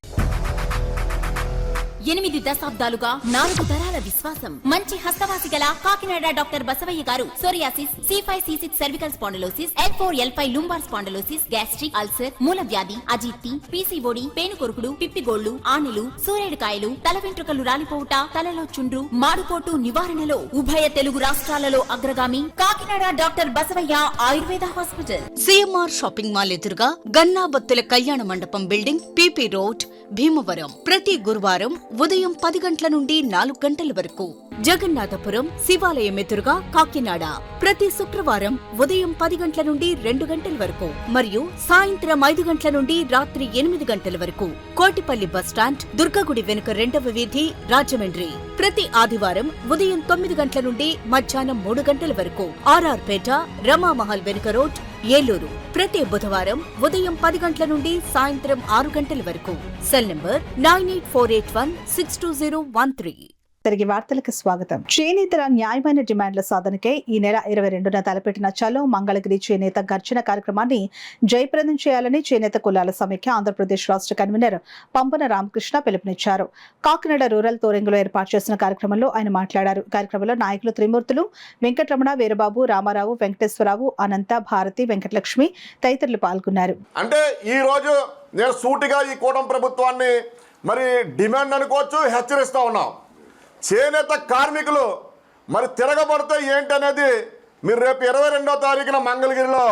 8 దశాబ్దాలుగా 4 తరాల విశ్వాసం. మంచి హస్తవాసి గల కాకినాడ డాక్టర్ బసవయ్య గారు psoriasis, C5C6 cervical spondylosis, L4L5 lumbar spondylosis, gastric ulcer, మూల వ్యాధి, అజీర్తి, పీసీఓడి, పేనుకొరుకుడు, పిప్పిగోళ్లు, ఆనెలు, సూరేడుకాయలు, తల వెంట్రుకలు రాలిపోవుట, తలలో చుండ్రు, మాడుకోటు నివారణలో ఉభయ తెలుగు రాష్ట్రాలలో అగ్రగామి Kakinada doctor Basavayya Ayurveda hospital. CMR shopping mall ఎదురుగా గన్నాబత్తుల కళ్యాణ మండపం బిల్డింగ్, పీపీ రోడ్, భీమవరం. ప్రతి గురువారం ఉదయం 10 గంటల నుండి 4 గంటల వరకు. జగన్నాథపురం శివాలయం ఎదురుగా కాకినాడ ప్రతి శుక్రవారం ఉదయం 10 గంటల నుండి 2 గంటల వరకు మరియు సాయంత్రం 5 గంటల నుండి రాత్రి 8 గంటల వరకు. కోటిపల్లి బస్టాండ్, దుర్గగుడి వెనుక 2వ వీధి, రాజమండ్రి. ప్రతి ఆదివారం ఉదయం 9 గంటల నుండి మధ్యాహ్నం 3 గంటల వరకు. ఆర్ఆర్ పేట, రమామహల్ వెనుక రోడ్, ఏలూరు. ప్రతి బుధవారం ఉదయం 10 గంటల నుండి సాయంత్రం 6 గంటల వరకు. Cell number 9848162013. తిరిగి వార్తలకు స్వాగతం. చేనేతల న్యాయమైన డిమాండ్ల సాధనకే ఈ నెల 22న తలపెట్టిన చలో మంగళగిరి చేనేత గర్జన కార్యక్రమాన్ని జయప్రదం చేయాలని చేనేత కులాల సమైక్య ఆంధ్రప్రదేశ్ రాష్ట్ర కన్వీనర్ పంపన రామకృష్ణ పిలుపునిచ్చారు. కాకినాడ రూరల్ తోరెంగులో ఏర్పాటు చేసిన కార్యక్రమంలో ఆయన మాట్లాడారు. కార్యక్రమంలో నాయకులు త్రిమూర్తులు, వెంకటరమణ, వీరబాబు, రామారావు, వెంకటేశ్వరరావు, అనంత, భారతి, వెంకటలక్ష్మి తదితరులు పాల్గొన్నారు. అంటే ఈ రోజు నేను సూటిగా ఈ కూటమి ప్రభుత్వాన్ని మరి డిమాండ్ అనుకోవచ్చు, హెచ్చరిస్తా ఉన్నాం. చేనేత కార్మికులు మరి తిరగబడితే ఏంటనేది మీరు రేపు 22వ తారీఖున మంగళగిరిలో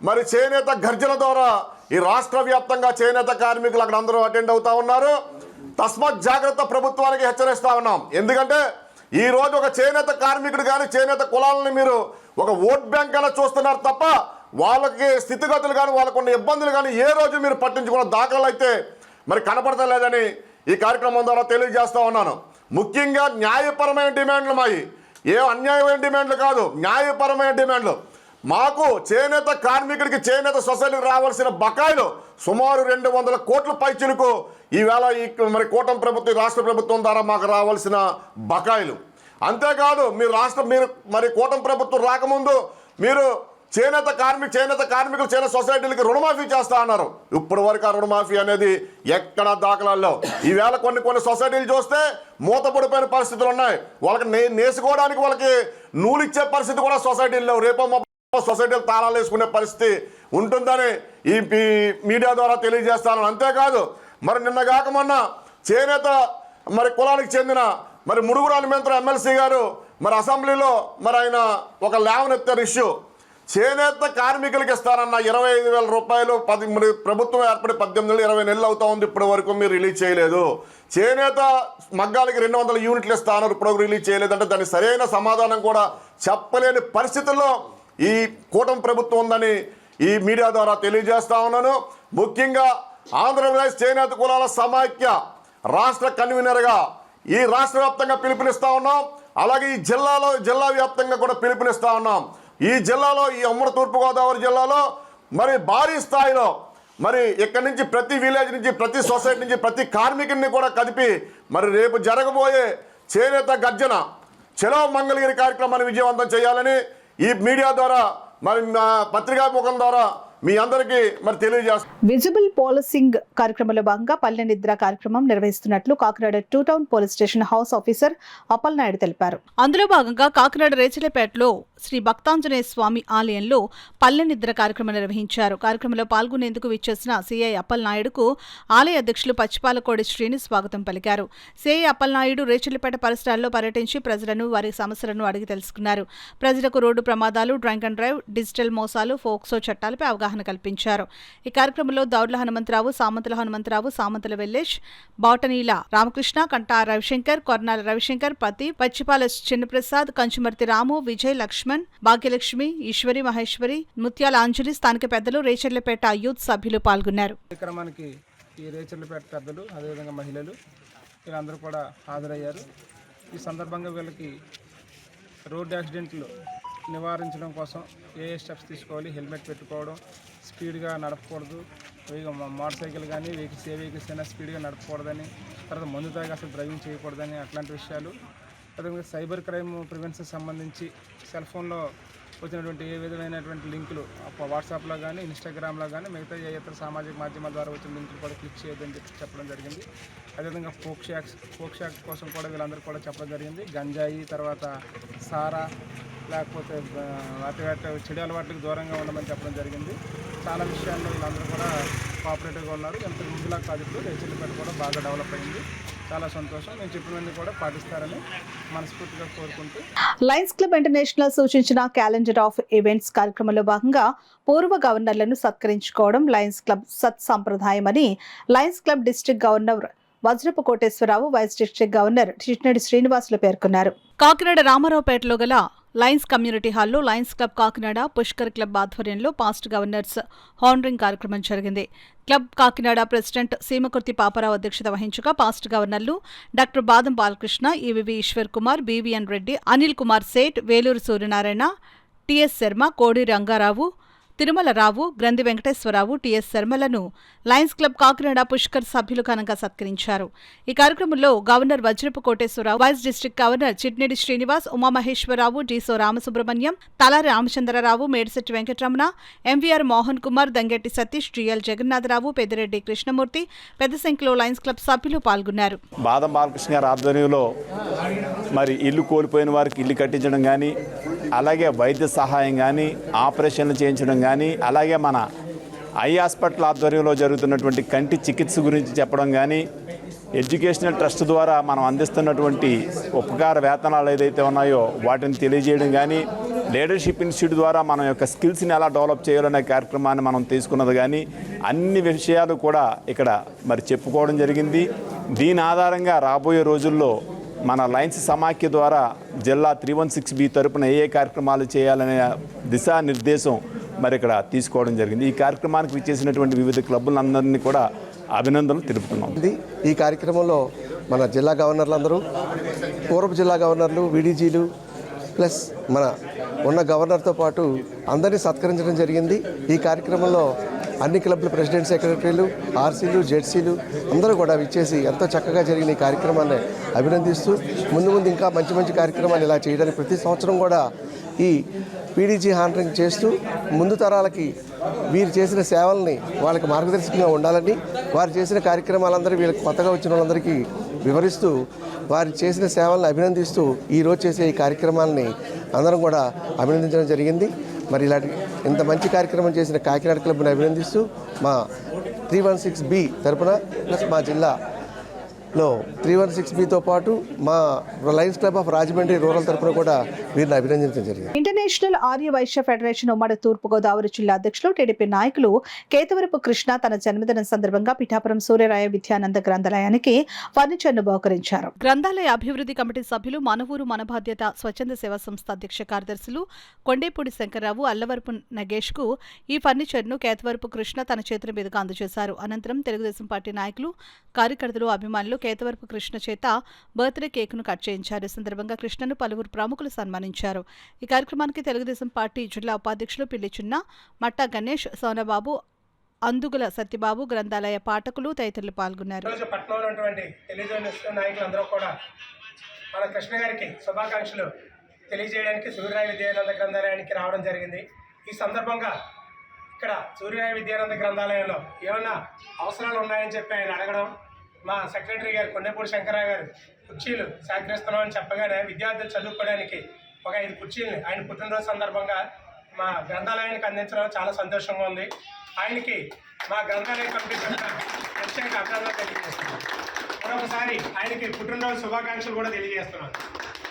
మరి చేనేత గర్జన ద్వారా ఈ రాష్ట్ర వ్యాప్తంగా చేనేత కార్మికులు అక్కడ అందరూ అటెండ్ అవుతా ఉన్నారు. తస్మాత్ జాగ్రత్త ప్రభుత్వానికి హెచ్చరిస్తా ఉన్నాం. ఎందుకంటే ఈ రోజు ఒక చేనేత కార్మికుడు కానీ చేనేత కులాలని మీరు ఒక ఓట్ బ్యాంక్ అలా చూస్తున్నారు తప్ప వాళ్ళకి స్థితిగతులు కానీ వాళ్ళకున్న ఇబ్బందులు కానీ ఏ రోజు మీరు పట్టించుకున్న దాఖలు అయితే మరి కనపడతలేదని ఈ కార్యక్రమం ద్వారా తెలియజేస్తా ఉన్నాను. ముఖ్యంగా న్యాయపరమైన డిమాండ్లు మాయి, ఏ అన్యాయమైన డిమాండ్లు కాదు, న్యాయపరమైన డిమాండ్లు. మాకు చేనేత కార్మికుడికి చేనేత సొసైటీకి రావాల్సిన బకాయిలు సుమారు 200 కోట్ల పైచిలకు ఈవేళ ఈ మరి కూటమి ప్రభుత్వం, రాష్ట్ర ప్రభుత్వం ద్వారా మాకు రావాల్సిన బకాయిలు. అంతేకాదు మీరు మరి కూటమి ప్రభుత్వం రాకముందు మీరు చేనేత కార్మికులు చేనేత సొసైటీలకి రుణమాఫీ చేస్తా అన్నారు. ఇప్పటి వరకు ఆ రుణమాఫీ అనేది ఎక్కడ దాఖలాల్లో. ఈవేళ కొన్ని సొసైటీలు చూస్తే మూతపడిపోయిన పరిస్థితులు ఉన్నాయి. వాళ్ళకి నేసుకోవడానికి వాళ్ళకి నూలు ఇచ్చే పరిస్థితి కూడా సొసైటీల్లో రేపో సొసైటీలు తాళాలు వేసుకునే పరిస్థితి ఉంటుందని ఈ మీడియా ద్వారా తెలియజేస్తాను. అంతేకాదు మరి నిన్నగాక మొన్న చేనేత మరి కులానికి చెందిన మరి ముడుగురు అలిమెంతరం ఎమ్మెల్సీ గారు మరి అసెంబ్లీలో మరి ఆయన ఒక లేవనెత్తారు ఇష్యూ. చేనేత కార్మికులకి ఇస్తారన్న 25,000 రూపాయలు మరి ప్రభుత్వం ఏర్పడి 18-20 నెలలు అవుతా ఉంది, ఇప్పటి వరకు మీరు రిలీజ్ చేయలేదు. చేనేత మగ్గాలకి 200 యూనిట్లు ఇస్తాను, ఇప్పుడు రిలీజ్ చేయలేదంటే దానికి సరైన సమాధానం కూడా చెప్పలేని పరిస్థితుల్లో ఈ కూటమి ప్రభుత్వం ఉందని ఈ మీడియా ద్వారా తెలియజేస్తా ఉన్నాను. ముఖ్యంగా ఆంధ్రప్రదేశ్ చేనేత కులాల సమాఖ్య రాష్ట్ర కన్వీనర్గా ఈ రాష్ట్ర వ్యాప్తంగా పిలుపునిస్తా ఉన్నాం. అలాగే ఈ జిల్లా వ్యాప్తంగా కూడా పిలుపునిస్తా ఉన్నాం. ఈ జిల్లాలో, ఈ ఉమ్మడి తూర్పుగోదావరి జిల్లాలో మరి భారీ స్థాయిలో మరి ఇక్కడి నుంచి ప్రతి విలేజ్ నుంచి, ప్రతి సొసైటీ నుంచి, ప్రతి కార్మికుడిని కూడా కదిపి మరి రేపు జరగబోయే చేనేత గర్జన చలో మంగళగిరి కార్యక్రమాన్ని విజయవంతం చేయాలని ఈ మీడియా ద్వారా మరి పత్రికా ముఖం ద్వారా మీ అందరికీ మరి తెలియజేస్తాం. విజిబుల్ పోలీసింగ్ కార్యక్రమంలో భాగంగా పల్లె నిద్ర కార్యక్రమం నిర్వహిస్తున్నట్లు Kakinada 2 town police station house officer Appal Naidu తెలిపారు. అందులో భాగంగా కాకినాడ రేచలపేటలో శ్రీ భక్తాంజనేయ స్వామి ఆలయంలో పల్లె నిద్ర కార్యక్రమం నిర్వహించారు. కార్యక్రమంలో పాల్గొనేందుకు విచ్చేసిన సిఐ అప్పల్ నాయుడుకు ఆలయ అధ్యక్షులు పచ్చిపాలకోడి శ్రీని స్వాగతం పలికారు. సిఐ అప్పల్ నాయుడు రేచలపేట పరిసరాల్లో పర్యటించి ప్రజలను వారి సమస్యలను అడిగి తెలుసుకున్నారు. ప్రజలకు రోడ్డు ప్రమాదాలు, డ్రంక్ అండ్ డ్రైవ్, డిజిటల్ మోసాలు, ఫోక్సో చట్టాలపై అవగాహన కల్పించారు. ఈ కార్యక్రమంలో దౌడ్ల హనుమంతరావు, సామంతుల హనుమంతరావు, సామంతుల వెల్లేష్, బాటనీల రామకృష్ణ, కంటా రవిశంకర్, కొర్నాల రవిశంకర్, పతి, పచ్చిపాల చిన్నప్రసాద్, కంచుమర్తి రాము, విజయ్, లక్ష్మణ్, భాగ్యలక్ష్మి, ఈశ్వరి, మహేశ్వరి, ముత్యాల అంజలి, స్థానిక పెద్దలు, రేచర్లపేట యూత్ సభ్యులు పాల్గొన్నారు. కార్యక్రమానికి ఈ రేచర్లపేట పెద్దలు, అదేవిధంగా మహిళలు వీళ్ళందరూ కూడా హాజరయ్యారు. ఈ సందర్భంగా వీళ్ళకి రోడ్డు యాక్సిడెంట్లు నివారించడం కోసం ఏ స్టెప్స్ తీసుకోవాలి, హెల్మెట్ పెట్టుకోవడం, స్పీడ్గా నడపకూడదు, మోటార్ సైకిల్ కానీ వెహికల్స్ ఏ వెహికల్స్ అయినా స్పీడ్గా నడపకూడదని, తర్వాత మందు తాగి అసలు డ్రైవింగ్ చేయకూడదని అట్లాంటి విషయాలు. అదేవిధంగా సైబర్ క్రైమ్ ప్రివెన్షన్ సంబంధించి సెల్ ఫోన్లో వచ్చినటువంటి ఏ విధమైనటువంటి లింకులు వాట్సాప్లో కానీ ఇన్స్టాగ్రామ్లో కానీ మిగతా ఏ ఇతర సామాజిక మాధ్యమాల ద్వారా వచ్చిన లింకులు కూడా క్లిక్ చేయొద్దని చెప్పడం జరిగింది. అదేవిధంగా ఫోక్ షాక్స్ కోసం కూడా వీళ్ళందరూ కూడా చెప్పడం జరిగింది. గంజాయి, తర్వాత సారా, లేకపోతే వాటి చెడు అలవాట్లకు దూరంగా ఉండమని చెప్పడం జరిగింది. చాలా విషయాల్లో వీళ్ళందరూ కూడా కోఆపరేటివ్గా ఉన్నారు. ఎంత ముందులా కాదు, ఇప్పుడు రేచర్లపేట కూడా బాగా డెవలప్ అయింది. చాలా సంతోషం. నేను చెప్పినవన్నీ కూడా పాటిస్తారని మనస్ఫూర్తిగా కోరుకుంటూ లయన్స్ క్లబ్ ఇంటర్నేషనల్ సూచించిన క్యాలెండర్ ఆఫ్ ఈవెంట్స్ కార్యక్రమంలో భాగంగా పూర్వ గవర్నర్లను సత్కరించుకోవడం లయన్స్ క్లబ్ సంప్రదాయమని Lions club district governor Vajrapu Koteswararao, vice district governor Chitnedi Srinivasulu పేర్కొన్నారు. కాకినాడ రామారావుపేటలో గల లయన్స్ కమ్యూనిటీ హాల్లో Lions club Kakinada, Pushkar club ఆధ్వర్యంలో పాస్ట్ గవర్నర్స్ హానరింగ్ కార్యక్రమం జరిగింది. క్లబ్ కాకినాడ ప్రెసిడెంట్ సీమకుర్తి పాపారావు అధ్యక్షత వహించగా పాస్ట్ గవర్నర్లు doctor Badam Balakrishna, EVV Eswar Kumar, BVN Reddy, Anil Kumar Sait, Veluru Suryanarayana, TS Sarma, Kodi Rangarao, Tirumala Rao, Granthi Venkateswararao, TS శర్మలను లయన్స్ క్లబ్ కాకినాడ పుష్కర్ సభ్యులు ఘనంగా సత్కరించారు. ఈ కార్యక్రమంలో governor Vajrapu Koteswararao, vice district governor Chitnedi Srinivas, Umamaheswararao, Diso Ramasubrahmanyam, Talari Ramachandrarao, Medisetti Venkataramana, MVR Mohan Kumar, Dangetti Satish, GL Jagannatharao, Peddireddy Krishnamurthy పెద్ద సంఖ్యలో లయన్స్ క్లబ్ సభ్యులు పాల్గొన్నారు. బాదం బాలకృష్ణ గారి ఆధ్వర్యంలో మరి ఇల్లు కోల్పోయిన వారికి ఇల్లు కట్టించడం కానీ, అలాగే వైద్య సహాయం కానీ, ఆపరేషన్లు చేయించడం కానీ, అలాగే మన ఐ హాస్పిటల్ ఆధ్వర్యంలో జరుగుతున్నటువంటి కంటి చికిత్స గురించి చెప్పడం కానీ, ఎడ్యుకేషనల్ ట్రస్ట్ ద్వారా మనం అందిస్తున్నటువంటి ఉపకార వేతనాలు ఏదైతే ఉన్నాయో వాటిని తెలియజేయడం కానీ, లీడర్షిప్ ఇన్స్టిట్యూట్ ద్వారా మన యొక్క స్కిల్స్ని ఎలా డెవలప్ చేయాలనే కార్యక్రమాన్ని మనం తీసుకున్నది కానీ, అన్ని విషయాలు కూడా ఇక్కడ మరి చెప్పుకోవడం జరిగింది. దీని ఆధారంగా రాబోయే రోజుల్లో మన లయన్స్ సమాఖ్య ద్వారా జిల్లా 316B తరపున ఏ కార్యక్రమాలు చేయాలనే దిశానిర్దేశం మరి ఇక్కడ తీసుకోవడం జరిగింది. ఈ కార్యక్రమానికి విచ్చేసినటువంటి వివిధ క్లబ్బులందరినీ కూడా అభినందనలు తెలుపుతున్నాం. ఈ కార్యక్రమంలో మన జిల్లా గవర్నర్లందరూ, పూర్వ జిల్లా గవర్నర్లు, వీడీజీలు ప్లస్ మన ఉన్న గవర్నర్తో పాటు అందరినీ సత్కరించడం జరిగింది. ఈ కార్యక్రమంలో అన్ని క్లబ్ల ప్రెసిడెంట్, సెక్రటరీలు, ఆర్సీలు, జెడ్సీలు అందరూ కూడా విచ్చేసి ఎంతో చక్కగా జరిగిన ఈ కార్యక్రమాన్ని అభినందిస్తూ ముందు ఇంకా మంచి మంచి కార్యక్రమాలు ఇలా చేయడానికి ప్రతి సంవత్సరం కూడా ఈ పీడీజీ హానరింగ్ చేస్తూ ముందు తరాలకి వీరు చేసిన సేవల్ని వాళ్ళకి మార్గదర్శకంగా ఉండాలని, వారు చేసిన కార్యక్రమాలందరూ వీళ్ళకి కొత్తగా వచ్చిన వాళ్ళందరికీ వివరిస్తూ వారు చేసిన సేవలను అభినందిస్తూ ఈరోజు చేసే ఈ కార్యక్రమాలని అందరం కూడా అభినందించడం జరిగింది. మరి ఇలాంటి ఇంత మంచి కార్యక్రమం చేసిన కాకినాడ క్లబ్ని అభినందిస్తూ మా 316B తరపున ప్లస్ మా జిల్లాలో 316Bతో పాటు మా Lions club of Rajahmundry rural తరపున కూడా వీరిని అభినందించడం జరిగింది. ఇంటర్నేషనల్ ఆర్య వైశ్య ఫెడరేషన్ ఉమ్మడి తూర్పుగోదావరి జిల్లా అధ్యక్షులు టీడీపీ నాయకులు కేతవరపు కృష్ణ తన జన్మదినం సందర్భంగా పిఠాపురం సూర్యరాయ విద్యానంద గ్రంథాలయానికి ఫర్నిచర్ను బహుకరించారు. గ్రంథాలయ అభివృద్ధి కమిటీ సభ్యులు మనవూరు మన బాధ్యత స్వచ్ఛంద సేవా సంస్థ అధ్యక్ష కార్యదర్శులు కొండేపూడి శంకర్రావు, అల్లవరపు నగేష్ కు ఈ ఫర్నిచర్ను కేతవరపు కృష్ణ తన చేతుల మీదుగా అందజేశారు. అనంతరం తెలుగుదేశం పార్టీ నాయకులు, కార్యకర్తలు, అభిమానులు కేతవరపు కృష్ణ చేత బర్త్డే కేకును కట్ చేయించారు. ఈ సందర్భంగా కృష్ణను పలువురు ప్రముఖులు సన్మానించారు. ఈ కార్యక్రమానికి తెలుగుదేశం పార్టీ జిల్లా ఉపాధ్యక్షులు పిల్లి చిన్న, మట్టా గణేష్, సోనబాబు, అందుగుల సత్యబాబు, గ్రంథాలయ పాఠకులు తదితరులు పాల్గొన్నారు. నాయకులందరూ కూడా మన కృష్ణ గారికి శుభాకాంక్షలు తెలియజేయడానికి సూర్యరాయ విద్యానంద గ్రంథాలయానికి రావడం జరిగింది. ఈ సందర్భంగా ఇక్కడ సూర్యరాయ విద్యానంద గ్రంథాలయంలో ఏమైనా అవసరాలు ఉన్నాయని చెప్పి ఆయన అడగడం, మా సెక్రటరీ గారు కొండేపూడి శంకరరావు గారు కుర్చీలు సేకరిస్తున్నామని చెప్పగానే విద్యార్థులు చదువుకోవడానికి ఒక 5 కుర్చీలని ఆయన పుట్టినరోజు సందర్భంగా మా గ్రంథాలయానికి అందించడం చాలా సంతోషంగా ఉంది. ఆయనకి మా గ్రంథాలయ కమిటీ తరఫున ప్రత్యేక అభినందనలు తెలియజేస్తున్నాం. మరొకసారి ఆయనకి పుట్టినరోజు శుభాకాంక్షలు కూడా తెలియజేస్తున్నాం.